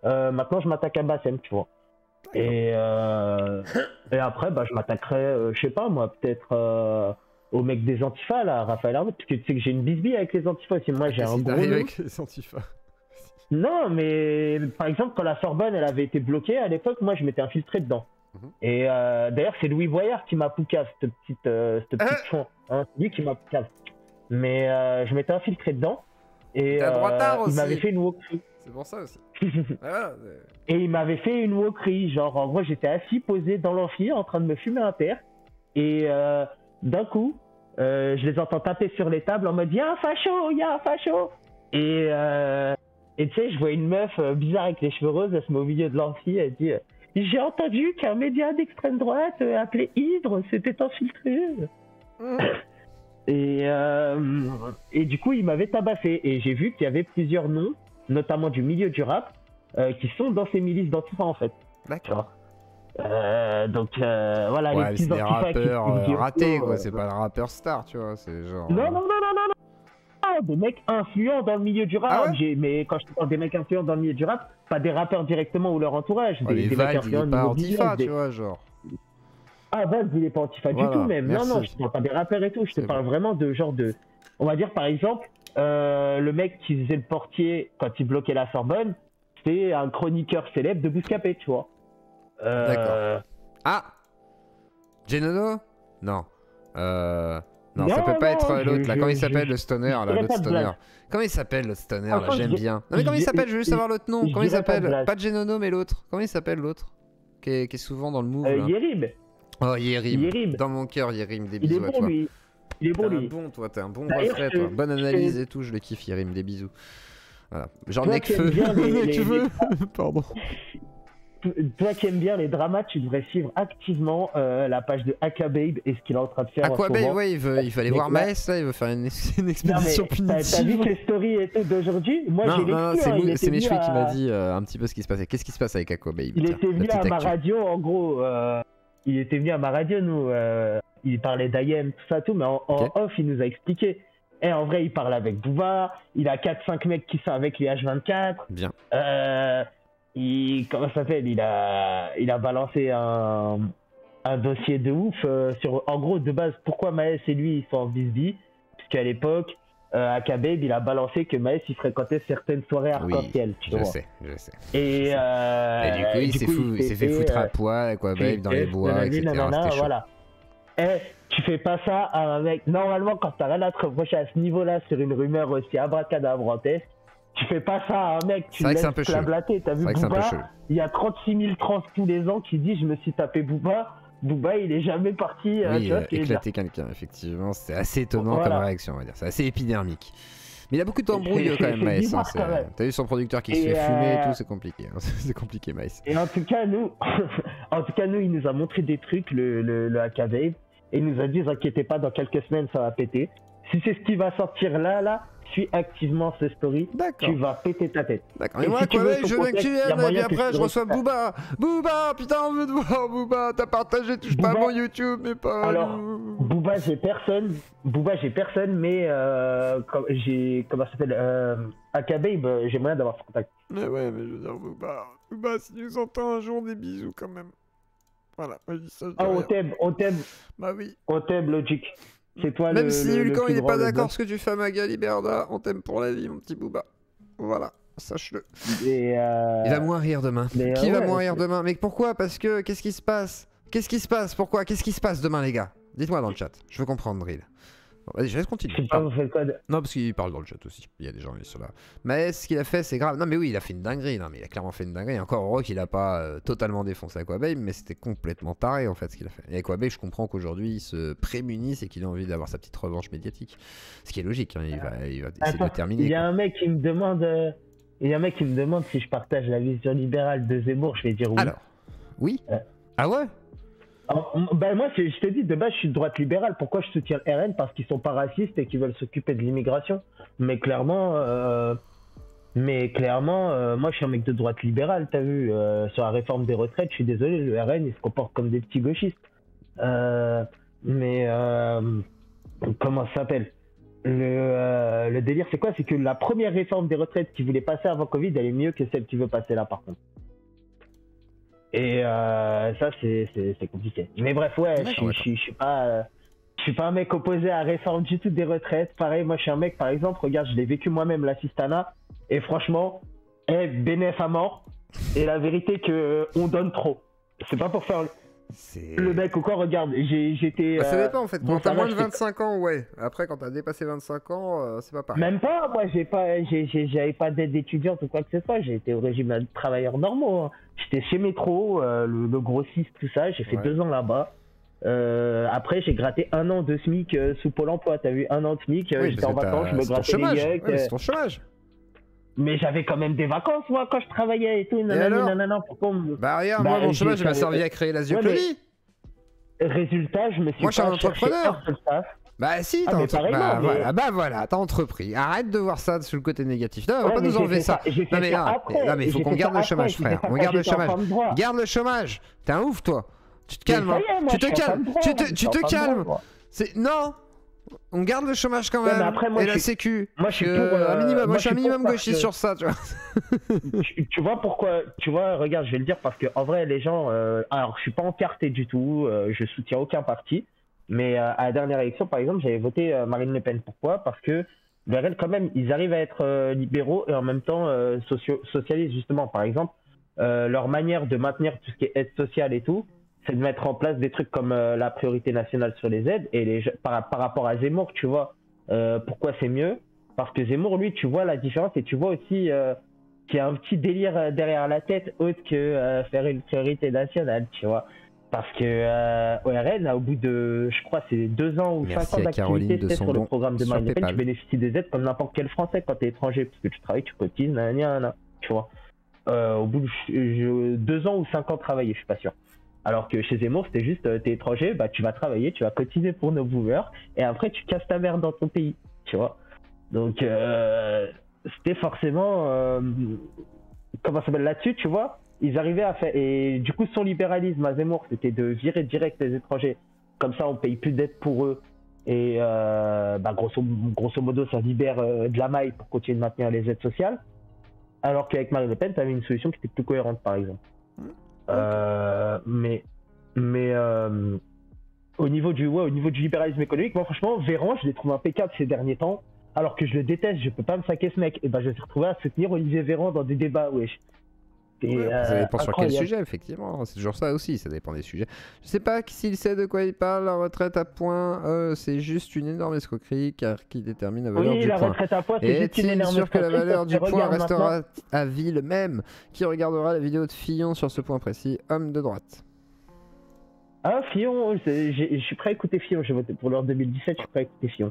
Maintenant je m'attaque à Bassem, tu vois. Et après je m'attaquerai, je sais pas moi, peut-être au mec des Antifas là, Raphaël Arnaud, parce que tu sais que j'ai une bisbille avec les Antifas aussi. Moi j'ai un gros nom. Avec les Antifas. Non, mais par exemple quand la Sorbonne elle avait été bloquée à l'époque, moi je m'étais infiltré dedans. Et d'ailleurs c'est Louis Boyard qui m'a poucave cette petite fond, hein, c'est lui qui m'a poucave. Mais je m'étais infiltré dedans et il m'avait fait une walkthrough. C'est pour ça aussi. Et il m'avait fait une walkthrough, genre en gros j'étais assis posé dans l'amphi en train de me fumer un terre et d'un coup je les entends taper sur les tables en mode y'a un facho. Et tu sais je vois une meuf bizarre avec les cheveux roses, elle se met au milieu de l'amphi, elle dit J'ai entendu qu'un média d'extrême droite appelé Hydre s'était infiltré. Et du coup, il m'avait tabassé. Et j'ai vu qu'il y avait plusieurs noms, notamment du milieu du rap, qui sont dans ces milices d'Antifa en fait. D'accord. Donc voilà, ouais, les petits c'est des rappeurs qui ratés, quoi. C'est pas le rappeur star, tu vois. C'est genre. Non. Des mecs influents dans le milieu du rap. Ah ouais, mais quand je te parle des mecs influents dans le milieu du rap, pas des rappeurs directement ou leur entourage. Des mecs influents pas Antifa, tu vois, genre. Ah, Vald, il est pas Antifa du tout, même. Merci. Non, je te parle pas des rappeurs et tout. Je te parle vraiment de genre de. On va dire par exemple, le mec qui faisait le portier quand il bloquait la Sorbonne, c'est un chroniqueur célèbre de Bouscapé, tu vois. D'accord. Ah, Genono? Non. Non, ça peut pas être l'autre là. Comment il s'appelle le stoner là, l'autre stoner? Comment il s'appelle le stoner là? J'aime bien. Non mais comment il s'appelle? Je veux juste savoir l'autre nom. Comment il s'appelle? Pas Genono mais l'autre. Comment il s'appelle l'autre? Qui est souvent dans le move. Yerim. Oh Yerim. Dans mon cœur Yerim, des bisous à toi. Il est bon lui. T'es un bon reflet toi. Bonne analyse et tout, je le kiffe Yerim, des bisous. Voilà. Genre Necfeu. Pardon. Toi qui aimes bien les dramas, tu devrais suivre activement la page de Aquababe et ce qu'il est en train de faire. Aquababe, ouais, il veut aller voir Maes, là, il veut faire une expédition punitive. T'as vu ses stories et tout d'aujourd'hui? Moi, j'ai non, c'est Méchoui qui m'a dit un petit peu ce qui se passait. Qu'est-ce qui se passe avec Aquababe? Il était venu à ma radio, en gros. Il était venu à ma radio, nous. Il parlait d'IM, tout ça, tout, mais en off, il nous a expliqué. Et en vrai, il parle avec Booba. Il a 4-5 mecs qui sont avec lui H24. Bien. Comment ça s'appelle, il a balancé un dossier de ouf sur, en gros, de base, pourquoi Maes et lui ils sont en bisbis, parce qu'à l'époque Aquababe il a balancé que Maes il fréquentait certaines soirées arc-en-ciel, tu vois. Je sais. Et du coup il s'est fait foutre à poil Aquababe dans les bois, etc. Voilà. Tu fais pas ça à un mec, normalement quand t'as rien à te reprocher à ce niveau là sur une rumeur aussi abracadabrantesque, tu fais pas ça à un mec, tu le laisses blablater. T'as vu Booba, il y a 36 000 trans tous les ans qui disent je me suis tapé Booba. Booba, il est jamais parti. Oui, éclater quelqu'un, effectivement. C'est assez étonnant comme réaction, on va dire. C'est assez épidermique. Mais il a beaucoup d'embrouilles quand même, Maes. T'as vu son producteur qui se fait fumer et tout, c'est compliqué. C'est compliqué, Maes. Et en tout cas, nous, il nous a montré des trucs, le Aquababe, et il nous a dit, vous inquiétez pas, dans quelques semaines, ça va péter. Si c'est ce qui va sortir là, suis activement ce story, tu vas péter ta tête. D'accord, mais moi, je veux que tu viennes, et puis après, je reçois Booba. Booba, putain, on veut te voir, Booba. T'as partagé, touche pas à mon YouTube, mais pas. Alors, Booba, j'ai personne, mais comment ça s'appelle, Aquababe, j'ai moyen d'avoir son contact. Mais ouais, mais je veux dire, Booba, si tu nous entends un jour, des bisous quand même. Voilà, moi je dis ça. On t'aime. Bah oui. On t'aime, Logic. C'est toi même si Lucan il est pas d'accord ce que tu fais à Magali Berda, on t'aime pour la vie mon petit Booba. Voilà, sache-le. Il va moins rire demain. Qui va moins rire demain? Mais pourquoi? Parce que qu'est-ce qui se passe? Pourquoi? Qu'est-ce qui se passe demain les gars? Dites-moi dans le chat, je veux comprendre Drill. Bon, vas-y, je laisse continuer. Non, parce qu'il parle dans le chat aussi. Il y a des gens qui sont là. Mais ce qu'il a fait, c'est grave. Non, mais oui, il a fait une dinguerie. Non, mais il a clairement fait une dinguerie. Encore heureux qu'il a pas totalement défoncé Aquababe, mais c'était complètement taré en fait ce qu'il a fait. Et Aquababe, je comprends qu'aujourd'hui il se prémunisse et qu'il a envie d'avoir sa petite revanche médiatique. Ce qui est logique. Hein. Il va essayer de terminer. Il y a un mec qui me demande. Si je partage la vision libérale de Zemmour, je vais dire oui. Alors, oui. Ah ouais? Ben moi, je te dis, de base, je suis de droite libérale. Pourquoi je soutiens le RN? Parce qu'ils sont pas racistes et qu'ils veulent s'occuper de l'immigration. Mais clairement, moi, je suis un mec de droite libérale, t'as vu. Sur la réforme des retraites, je suis désolé, le RN, il se comporte comme des petits gauchistes. Comment ça s'appelle? Le délire, c'est quoi? C'est que la première réforme des retraites qu'ils voulaient passer avant Covid, elle est mieux que celle qu'ils veulent passer là, par contre. Et ça, c'est compliqué. Mais bref, ouais, je suis pas un mec opposé à la réforme du tout des retraites. Pareil, moi, je suis un mec, par exemple, regarde, je l'ai vécu moi-même, l'assistanat. Et franchement, bénéf à mort. Et la vérité que on donne trop. C'est pas pour faire le mec ou quoi, regarde, j'étais... ça dépend en fait, quand t'as moins de 25 ans, ouais. Après, quand t'as dépassé 25 ans, c'est pas pareil. Même pas, moi, j'avais pas d'aide étudiante ou quoi que ce soit. J'ai été au régime de travailleurs normaux. Hein. J'étais chez Métro, le grossiste, tout ça. J'ai fait 2 ans là-bas. Après, j'ai gratté 1 an de SMIC sous Pôle emploi. T'as vu, 1 an de SMIC, j'étais en vacances, je me grattais les gueules. C'est ton chômage. Mais j'avais quand même des vacances, moi, quand je travaillais et tout. Nanana, pourquoi Bah regarde, moi, mon chômage, m'a servi à créer la Ziopoli. Résultat, je me suis moi, je suis un entrepreneur. Bah si, t'as voilà, t'as entrepris. Arrête de voir ça sous le côté négatif. Non, on va pas nous enlever ça. Non mais il faut qu'on garde le chômage, frère. On garde le chômage. Garde le chômage. T'es un ouf, toi. Tu te calmes. Tu te calmes. Non. On garde le chômage quand même. Et la sécu. Moi, je suis moi, je suis un minimum gauchiste sur ça, tu vois. Tu vois pourquoi? Tu vois, regarde, je vais le dire parce que en vrai, les gens. Alors, je suis pas encarté du tout. Je soutiens aucun parti. Mais à la dernière élection, par exemple, j'avais voté Marine Le Pen. Pourquoi? Parce que vers elle, quand même, ils arrivent à être libéraux et en même temps socialistes, justement. Par exemple, leur manière de maintenir tout ce qui est aide sociale et tout, c'est de mettre en place des trucs comme la priorité nationale sur les aides. Et par rapport à Zemmour, tu vois, pourquoi c'est mieux? Parce que Zemmour, lui, tu vois la différence et tu vois aussi qu'il y a un petit délire derrière la tête autre que faire une priorité nationale, tu vois. Parce que ORN, au bout de, je crois, c'est 2 ans ou 5 ans d'activité sur le programme de Marine Le Pen, tu bénéficies des aides comme n'importe quel Français quand tu es étranger, parce que tu travailles, tu cotises, tu vois. Au bout de 2 ans ou 5 ans travaillé, je suis pas sûr. Alors que chez Zemmour, c'était juste, t'es étranger, bah tu vas travailler, tu vas cotiser pour nos boomers, et après tu casses ta merde dans ton pays, tu vois. Donc, c'était forcément, comment ça s'appelle là-dessus, tu vois. Ils arrivaient à faire, et du coup son libéralisme à Zemmour, c'était de virer direct les étrangers, comme ça on paye plus d'aides pour eux, et grosso modo ça libère de la maille pour continuer de maintenir les aides sociales, alors qu'avec Marine Le Pen, tu avais une solution qui était plus cohérente par exemple. Mais au niveau du libéralisme économique, moi franchement, Véran, je l'ai trouvé impeccable ces derniers temps, alors que je le déteste, je peux pas me saquer ce mec, et ben je me suis retrouvé à soutenir Olivier Véran dans des débats, wesh. Ça dépend sur quel sujet, effectivement. C'est toujours ça aussi, ça dépend des sujets. Je sais pas s'il sait de quoi il parle. La retraite à points, c'est juste une énorme escroquerie car qui détermine la valeur du point. Retraite à points, c'est juste une énorme sûr que la valeur du point restera à vie le même? Qui regardera la vidéo de Fillon sur ce point précis? Homme de droite. Ah, Fillon, je suis prêt à écouter Fillon. J'ai voté pour l'heure 2017, je suis prêt à écouter Fillon.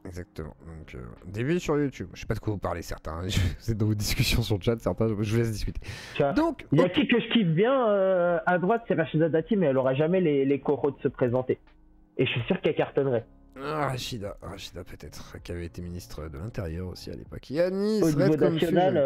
Exactement. Donc, début sur YouTube. Je sais pas de quoi vous parlez, certains. C'est dans vos discussions sur le chat, certains. Je vous laisse discuter. Donc, il y a qui que je kiffe bien à droite, c'est Rachida Dati, mais elle aura jamais les coraux de se présenter. Et je suis sûr qu'elle cartonnerait. Rachida peut-être, qui avait été ministre de l'Intérieur aussi à l'époque. Yanis, au niveau national.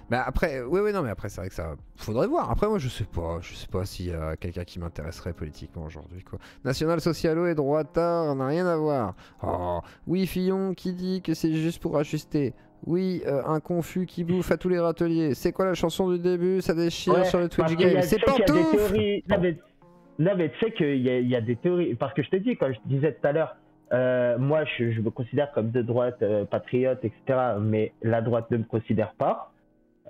Bah après, non, mais après c'est vrai que ça, faudrait voir. Après moi je sais pas s'il y a quelqu'un qui m'intéresserait politiquement aujourd'hui quoi. National Socialo et droitard, on n'a rien à voir. Oh, oui Fillon qui dit que c'est juste pour ajuster. Oui, un confus qui bouffe à tous les râteliers. C'est quoi la chanson du début? Ça déchire sur le Twitch Game. C'est pantoufle. Non mais tu sais qu'il y a des théories, parce que je te dis, comme je te disais tout à l'heure, moi je me considère comme de droite, patriote, etc. Mais la droite ne me considère pas.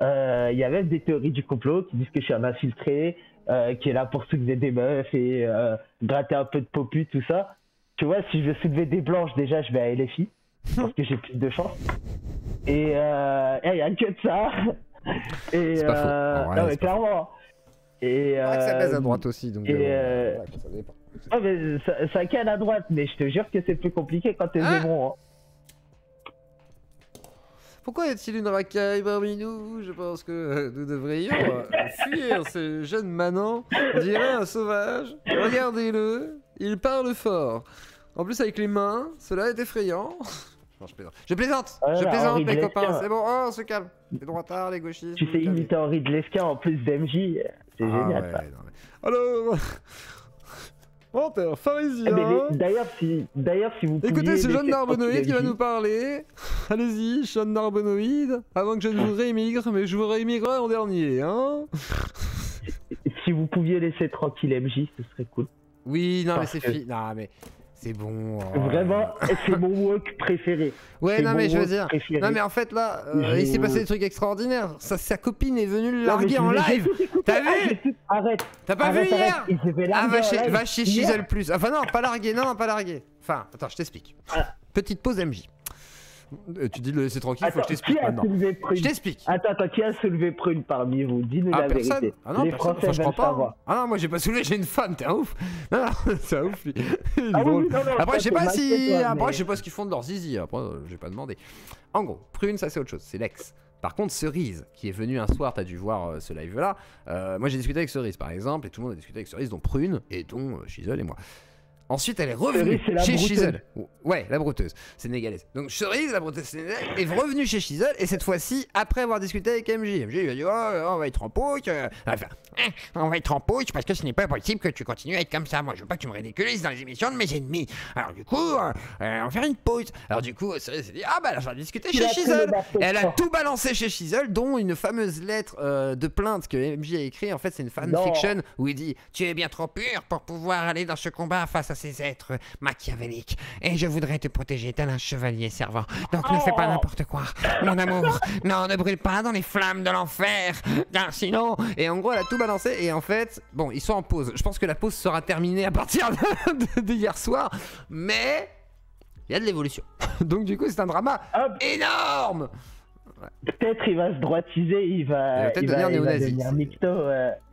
Il y avait des théories du complot qui disent que je suis un infiltré, qui est là pour soulever des meufs et gratter un peu de popu, tout ça. Tu vois, si je veux soulever des blanches, déjà je vais à LFI, parce que j'ai plus de chance. Et il y a que de ça. Et c'est pas faux. Non mais clairement. Et ça baise à droite aussi, donc ça dépend. Ah mais ça cale à droite, mais je te jure que c'est plus compliqué quand t'es Zemmour. Hein. Pourquoi y a-t-il une racaille parmi nous? Je pense que nous devrions fuir ce jeune manant. On dirait un sauvage. Regardez-le, il parle fort. En plus avec les mains, cela est effrayant. Non, je plaisante. Je plaisante mes copains, c'est bon, on se calme. Les droitards, les gauchistes. Tu sais imiter Henri de Lesquin en plus d'MJ, c'est génial ça. Alors... Oh, t'es un pharisien. D'ailleurs, si vous pouviez... Écoutez, c'est Sean Narbonnoïd qui va nous parler. Allez-y, Sean Narbonnoïd. Avant que je ne vous réémigre, mais je vous réémigrerai en dernier, hein. Si vous pouviez laisser tranquille MJ, ce serait cool. Oui, non, mais c'est non, mais... C'est bon. Vraiment, c'est mon walk préféré. Ouais, non, mais je veux dire. Non, mais en fait, là, il s'est passé des trucs extraordinaires. Sa copine est venue le larguer en live. T'as vu? Arrête. T'as pas vu hier? Ah, va chez Chizel Plus. Enfin, non, pas larguer. Non, pas larguer. Enfin, attends, je t'explique. Petite pause MJ. Tu dis de le laisser tranquille, faut que je t'explique maintenant. Je t'explique. Attends, qui a soulevé Prune parmi vous? Dis-nous la vérité. Ah non, les Français veulent savoir. Ah non, moi j'ai pas soulevé, j'ai une femme, t'es un ouf. Non, c'est un ouf lui. Après, je sais pas si. Après, je sais pas ce qu'ils font de leur zizi. Après, j'ai pas demandé. En gros, Prune, ça c'est autre chose, c'est l'ex. Par contre, Cerise, qui est venu un soir, t'as dû voir ce live-là. Moi, j'ai discuté avec Cerise, par exemple, et tout le monde a discuté avec Cerise, dont Prune, et dont Shizel et moi. Ensuite, elle est revenue chez Shizel. Ouais, la brouteuse sénégalaise. Donc, Cerise, la brouteuse sénégalaise, est revenue chez Shizel, et cette fois-ci, après avoir discuté avec MJ. MJ lui a dit, oh, on va être en pouce. Enfin, on va être en pouce parce que ce n'est pas possible que tu continues à être comme ça. Moi, je veux pas que tu me ridiculises dans les émissions de mes ennemis. Alors, du coup, on va faire une pause. Alors, du coup, Cerise s'est dit, ah, bah, là, je vais discuter chez Shizel. Elle a tout balancé chez Shizel, dont une fameuse lettre de plainte que MJ a écrit. En fait, c'est une fanfiction où il dit, tu es bien trop pur pour pouvoir aller dans ce combat face à ces êtres machiavéliques. Et je voudrais te protéger tel un chevalier servant. Donc ne fais pas n'importe quoi. Mon amour, non, ne brûle pas dans les flammes de l'enfer. Car sinon... Et en gros, elle a tout balancé. Et en fait, bon, ils sont en pause. Je pense que la pause sera terminée à partir d'hier soir. Mais il y a de l'évolution. Donc du coup, c'est un drama énorme. Peut-être il va se droitiser, il va devenir micto.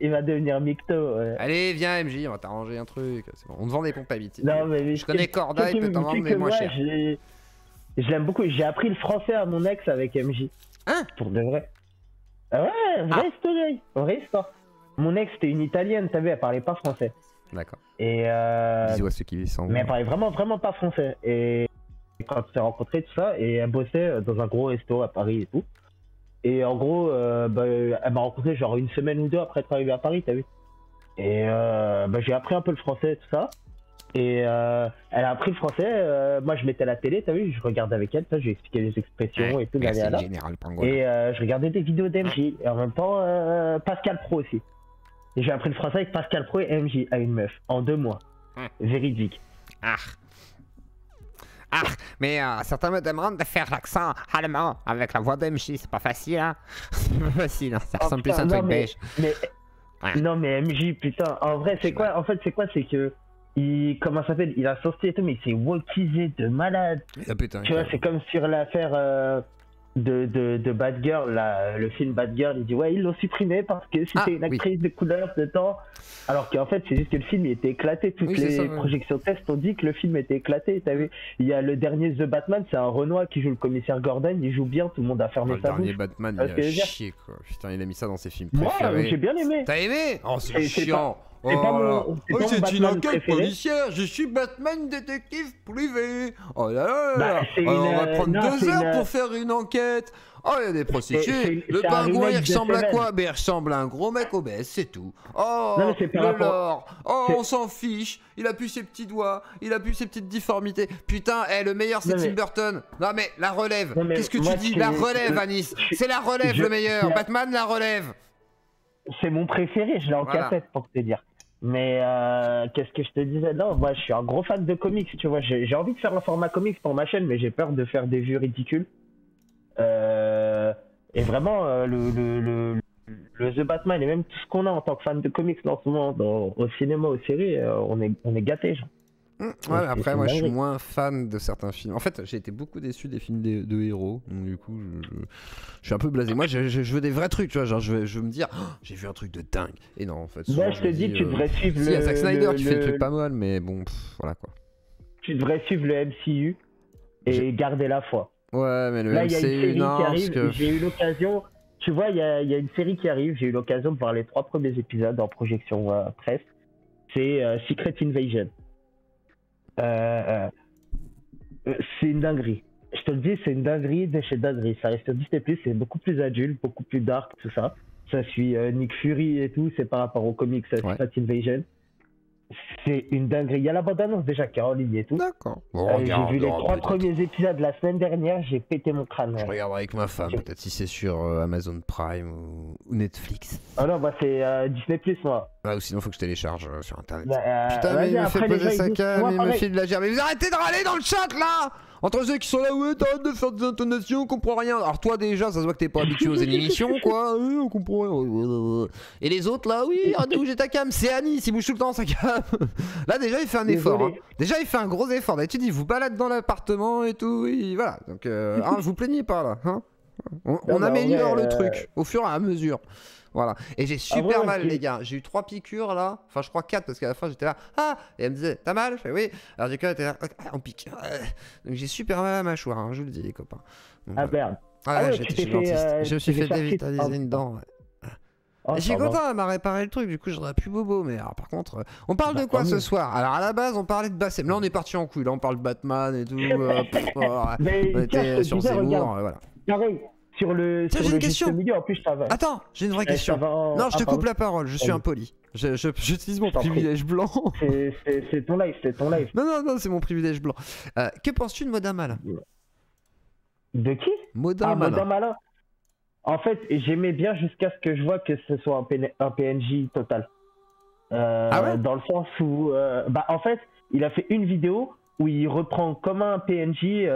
Il va devenir micto. Allez, viens MJ, on va t'arranger un truc. Bon. On te vend des pompes à bite. Non, mais je connais Corda, il peut t'en vendre, mais moins cher. Je l'aime beaucoup. J'ai appris le français à mon ex avec MJ. Hein? Pour de vrai. Ah ouais, vraie histoire. Mon ex, c'était une italienne, t'as vu, elle parlait pas français. D'accord. Et bisous à ceux qui sont. Mais elle parlait vraiment pas français. Et quand on s'est rencontrés, tout ça, et elle bossait dans un gros resto à Paris et tout. Et en gros, elle m'a rencontré genre une semaine ou deux après être arrivé à Paris, t'as vu. Et j'ai appris un peu le français et tout ça. Et elle a appris le français, moi je mettais la télé, t'as vu, je regardais avec elle, j'ai expliqué les expressions et tout. Et je regardais des vidéos d'MJ, et en même temps Pascal Pro aussi. Et j'ai appris le français avec Pascal Pro et MJ à une meuf, en 2 mois. Véridique. Mais certains me demandent de faire l'accent allemand avec la voix d'MJ, c'est pas facile, hein. C'est pas facile, hein. Ça ressemble plus à un truc beige. Non mais MJ, putain, en vrai c'est quoi? En fait c'est quoi? C'est que comment ça s'appelle? Il a sorti et tout, mais il s'est wokisé de malade. Putain, tu vois, c'est comme sur l'affaire de Bad Girl, là, le film Bad Girl, il dit ouais, ils l'ont supprimé parce que c'était une actrice de couleur de temps. Alors qu'en fait, c'est juste que le film il était éclaté. Toutes les projections test ont dit que le film était éclaté. T'as vu? Il y a le dernier The Batman, c'est un Renoir qui joue le commissaire Gordon, il joue bien, tout le monde a fermé sa bouche. Le dernier Batman, il a chier quoi. Putain, il a mis ça dans ses films préférés. Moi, j'ai bien aimé. T'as aimé? Oh, c'est chiant. C'est une enquête policière, je suis Batman détective privé. Oh là là, on va prendre 2 heures pour faire une enquête. Oh, il y a des prostituées. Le pingouin, il ressemble à quoi? Ben, il ressemble à un gros mec obèse, c'est tout. Oh, le lore. Oh, on s'en fiche. Il a plus ses petits doigts, il a plus ses petites difformités. Putain, le meilleur, c'est Tim Burton. Non, mais la relève. Qu'est-ce que tu dis? La relève, Anis. C'est la relève, le meilleur. Batman, la relève. C'est mon préféré, je l'ai en cassette pour te dire. Mais qu'est-ce que je te disais? Non, moi je suis un gros fan de comics, tu vois. J'ai envie de faire un format comics pour ma chaîne, mais j'ai peur de faire des vues ridicules. Et vraiment, le The Batman et même tout ce qu'on a en tant que fan de comics en ce moment, au cinéma, aux séries, on est gâtés, genre. Ouais, après, moi, je suis moins fan de certains films. En fait, j'ai été beaucoup déçu des films de héros. Donc, du coup, je suis un peu blasé. Moi, je veux des vrais trucs, tu vois. Genre, je veux me dire, j'ai vu un truc de dingue. Et non, en fait. Moi, je te dis, tu devrais suivre le. Il y a Zack Snyder qui fait des trucs pas mal, mais bon, voilà quoi. Tu devrais suivre le MCU et garder la foi. Ouais, mais le là, MCU, il y a une série qui arrive. que... J'ai eu l'occasion. Tu vois, il y a une série qui arrive. J'ai eu l'occasion de voir les 3 premiers épisodes en projection presse. C'est Secret Invasion. C'est une dinguerie. Je te le dis, c'est une dinguerie de chez dinguerie. Ça reste sur Disney+, c'est beaucoup plus adulte, beaucoup plus dark, tout ça. Ça suit Nick Fury et tout, c'est par rapport aux comics Secret Invasion. C'est une dinguerie. Il y a la bande-annonce déjà qui est en ligne et tout. D'accord. J'ai vu les 3 premiers épisodes la semaine dernière, j'ai pété mon crâne. Je regarderai avec ma femme, peut-être si c'est sur Amazon Prime ou Netflix. Ah non, bah c'est Disney+, moi. Ah, ou sinon faut que je télécharge sur internet. Putain, mais il me fait poser sa cam, il me file de la gerbe. Mais vous arrêtez de râler dans le chat là! Entre ceux qui sont là, ouais, t'arrêtes de faire des intonations, on comprend rien. Alors toi déjà, ça se voit que t'es pas habitué aux émissions, quoi. On comprend rien. Et les autres là, oui, arrête de bouger ta cam. C'est Annie, il bouge tout le temps sa cam. Là déjà, il fait un effort. Hein. Déjà, il fait un gros effort. D'habitude, il vous balade dans l'appartement et tout. Oui, voilà. Donc, vous plaignez pas là. Hein, on améliore le truc au fur et à mesure. Voilà. Et j'ai super mal, les gars. J'ai eu 3 piqûres là. Enfin, je crois 4 parce qu'à la fin j'étais là. Ah! Et elle me disait, t'as mal? Je fais oui. Alors, du coup, elle était là. On pique. Donc, j'ai super mal à la mâchoire, hein, je vous le dis, les copains. Donc, merde. Ah ouais, ouais, j'étais tu chez t'es le dentiste. fait, Je me suis tu t'es fait fait dévitaliser une dent. Ouais. Oh, Je suis ça va. content, elle m'a réparé le truc, du coup j'aurais plus bobo. Mais alors, par contre, on parle Bah, de quoi tant ce mieux. soir? Alors à la base, on parlait de Bassem. Là, on est parti en couille. Là, on parle de Batman et tout. Mais on tiens, je était te sur disais, Zemmour, regarde. voilà. Pareil, sur le, Tiens, sur j'ai le une question. juste milieu, en plus, je t'avais. Attends, j'ai une vraie question. Non, je te coupe la parole, je suis impoli. J'utilise mon privilège blanc. C'est ton live, c'est ton live. Non, c'est mon privilège blanc. Que penses-tu de Moda Malin? De qui? Moda Malin. Moda Malin. En fait, j'aimais bien jusqu'à ce que je vois que ce soit un PNJ total. Ah ouais? Dans le sens où, en fait, il a fait une vidéo où il reprend comme un PNJ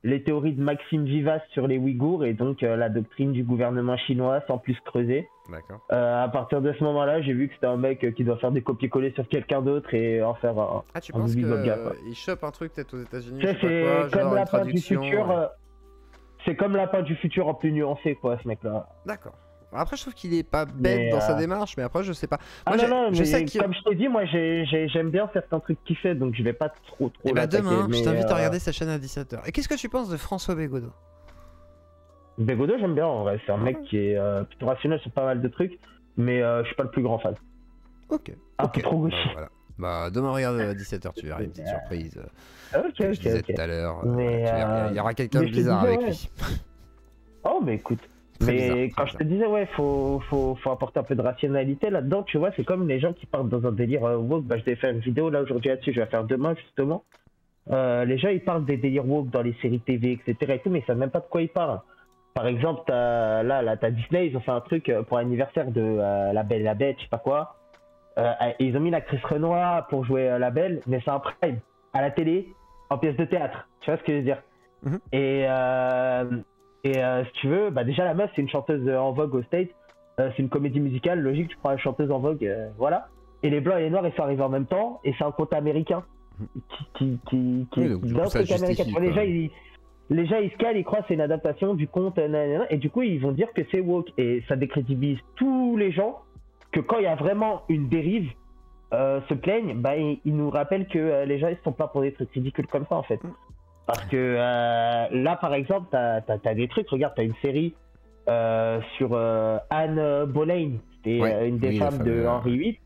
les théories de Maxime Vivas sur les Ouïghours et donc la doctrine du gouvernement chinois sans plus creuser. D'accord. À partir de ce moment-là, j'ai vu que c'était un mec qui doit faire des copier-coller sur quelqu'un d'autre et en faire un. Ah, tu un penses Bigogga, quoi. qu'il chope un truc peut-être aux États-Unis? Tu sais, c'est comme une Lapin du traduction, futur. C'est comme Lapin du futur en plus nuancé, quoi, ce mec-là. D'accord. Après, je trouve qu'il est pas bête Mais, dans sa démarche, mais après, je sais pas. Ah Moi, non, je mais sais qu'il... comme je t'ai dit, moi j'aime bien certains trucs qu'il fait, donc je vais pas trop Et bah l'attaquer, demain, je mais, t'invite à regarder sa chaîne à 17h. Et qu'est-ce que tu penses de François Bégodeau? Bégodeau, j'aime bien en vrai, c'est un mec qui est plutôt rationnel sur pas mal de trucs, mais je suis pas le plus grand fan. Ok. Un peu trop gauche. Voilà. Bah demain, regarde à 17h, tu verras une petite surprise. Ok, je disais tout à l'heure. Il y aura quelqu'un de bizarre avec lui. Oh, mais écoute. Très mais bizarre, quand je te disais, ouais, faut apporter un peu de rationalité là-dedans, tu vois, c'est comme les gens qui partent dans un délire woke. Bah, je vais faire une vidéo là aujourd'hui là-dessus, je vais la faire demain justement. Les gens ils parlent des délires woke dans les séries TV, etc. et tout, mais ils savent même pas de quoi ils parlent. Par exemple, t'as Disney, ils ont fait un truc pour l'anniversaire de La Belle et la Bête, je sais pas quoi. Ils ont mis l'actrice Renoir pour jouer La Belle, mais c'est un prime à la télé, en pièce de théâtre. Tu vois ce que je veux dire? Et si tu veux, bah déjà la meuf c'est une chanteuse en vogue au States, c'est une comédie musicale, logique, tu prends une chanteuse en vogue, voilà. Et les blancs et les noirs ils sont arrivés en même temps, et c'est un conte américain qui d'un truc américain. Les gens ils se calent, ils croient que c'est une adaptation du conte, et du coup ils vont dire que c'est woke, et ça décrédibilise tous les gens que quand il y a vraiment une dérive, se plaignent, bah ils nous rappellent que les gens ils se sont pas pour des trucs ridicules comme ça en fait. Parce que là, par exemple, t'as des trucs. Regarde, t'as une série sur Anne Boleyn, c'était une des femmes de Henri VIII.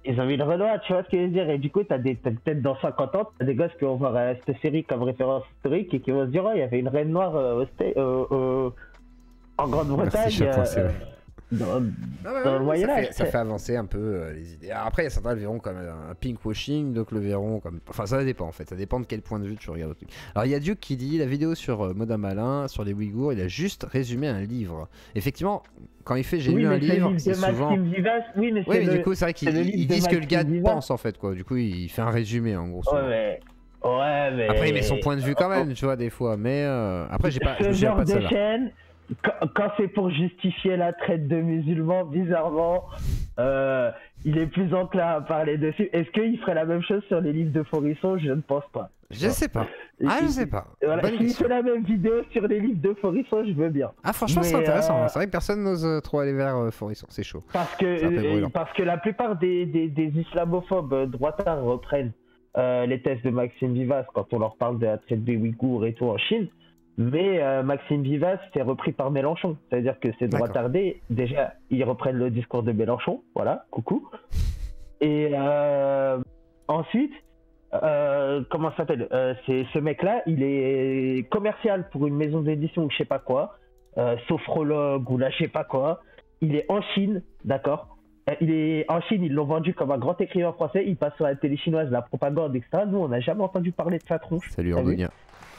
Ils ont mis le Renoir, tu vois ce que je veux dire. Et du coup, peut-être dans 50 ans, t'as des gosses qui vont voir cette série comme référence historique et qui vont se dire, oh, il y avait une reine noire en Grande-Bretagne. Dans le Moyen-Âge. Ça fait avancer un peu les idées. Après, il y a certains le verront comme un pinkwashing, d'autres le verront comme. Enfin, ça dépend en fait. Ça dépend de quel point de vue tu regardes le truc. Alors, il y a Duke qui dit la vidéo sur Moda Malin, sur les Ouïghours, il a juste résumé un livre. Effectivement, quand il fait j'ai lu un livre, c'est souvent. Oui, mais du coup, c'est vrai qu'ils disent que le gars pense en fait, quoi. Du coup, il fait un résumé en gros. Ouais, mais. Après, il met son point de vue quand même, tu vois, des fois. Mais après, je me souviens pas de ça. Quand c'est pour justifier la traite de musulmans, bizarrement, il est plus enclin à parler dessus. Est-ce qu'il ferait la même chose sur les livres de Forisson? Je ne pense pas. Je sais pas. Je sais pas. Voilà, s'il fait la même vidéo sur les livres de Forisson, je veux bien. Ah, franchement, c'est intéressant. C'est vrai que personne n'ose trop aller vers Forisson. C'est chaud. Parce que la plupart des islamophobes droitards reprennent les thèses de Maxime Vivas quand on leur parle de la traite des Ouïghours et tout en Chine. Mais Maxime Vivas, c'est repris par Mélenchon. C'est-à-dire que c'est droitardé. Déjà, ils reprennent le discours de Mélenchon. Voilà, coucou. Et ensuite, comment ça s'appelle, ce mec-là, il est commercial pour une maison d'édition ou je sais pas quoi, sophrologue ou là je sais pas quoi. Il est en Chine, d'accord. Il est en Chine, ils l'ont vendu comme un grand écrivain français. Il passe sur la télé chinoise, la propagande, etc. Nous, on n'a jamais entendu parler de sa tronche. Salut Orgonia.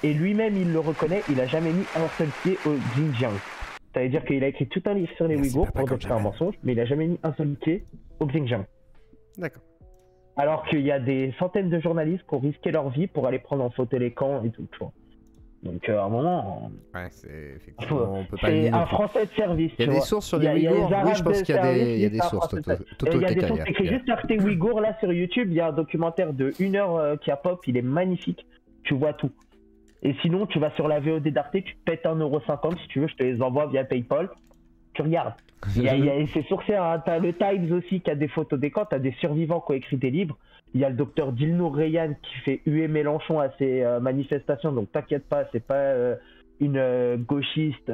Et lui-même, il le reconnaît, il a jamais mis un seul pied au Xinjiang. Ça veut dire qu'il a écrit tout un livre sur les Ouïghours pour dire que c'est un mensonge, mais il a jamais mis un seul pied au Xinjiang. D'accord. Alors qu'il y a des centaines de journalistes qui ont risqué leur vie pour aller prendre en photo les camps et tout, tu vois. Donc à un moment... Ouais, c'est effectivement... On peut pas c'est un français de service, il y a des sources sur les Ouïghours. Oui, je pense qu'il y a des sources. Il y a des sources. Écrit juste Arte Ouïghours, là, sur YouTube, il y a un documentaire de 1 heure qui a pop, il est magnifique. Tu vois tout. Et sinon, tu vas sur la VOD d'Arte, tu pètes 1,50€, si tu veux, je te les envoie via PayPal. Tu regardes. C'est sourcé, hein. T'as le Times aussi qui a des photos des camps, t'as des survivants qui ont écrit des livres. Il y a le docteur Dilnour Reyhan qui fait huer Mélenchon à ses manifestations, donc t'inquiète pas, c'est pas une gauchiste,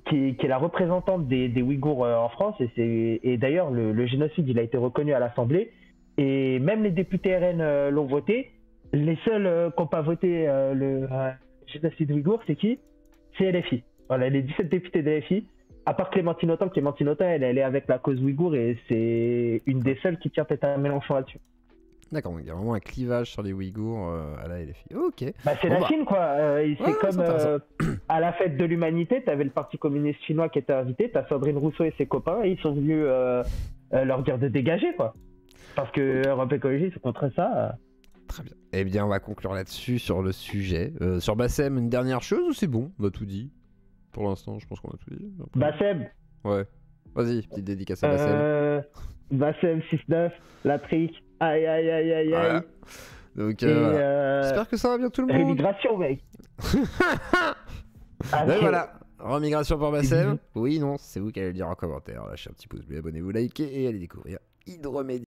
qui est la représentante des Ouïghours en France. Et d'ailleurs, le génocide, il a été reconnu à l'Assemblée. Et même les députés RN l'ont voté. Les seuls qui n'ont pas voté le génocide ouïghour, c'est qui? C'est LFI. Voilà, les 17 députés de LFI. À part Clémentine Autain, elle est avec la cause ouïghour et c'est une des seules qui tient peut-être à Mélenchon là-dessus. D'accord, donc il y a vraiment un clivage sur les Ouïghours à la LFI. Ok. Bah, c'est la Chine, quoi. C'est comme à la fête de l'humanité, t'avais le Parti communiste chinois qui était invité, t'as Sandrine Rousseau et ses copains, et ils sont venus leur dire de dégager, quoi. Parce que Europe Écologie, c'est contre ça. Très bien. Eh bien, on va conclure là-dessus sur le sujet. Sur Bassem, une dernière chose ou c'est bon? On a tout dit. Pour l'instant, je pense qu'on a tout dit. Bassem. Ouais. Vas-y, petite dédicace à Bassem. Bassem 6-9, la trique. Aïe aïe aïe aïe aïe. Voilà. Donc, j'espère que ça va bien tout le monde. Rémigration, mec. Voilà. Remigration pour Bassem. Oui, non, c'est vous qui allez le dire en commentaire. Lâchez un petit pouce bleu, abonnez-vous, likez et allez découvrir Hydromédia.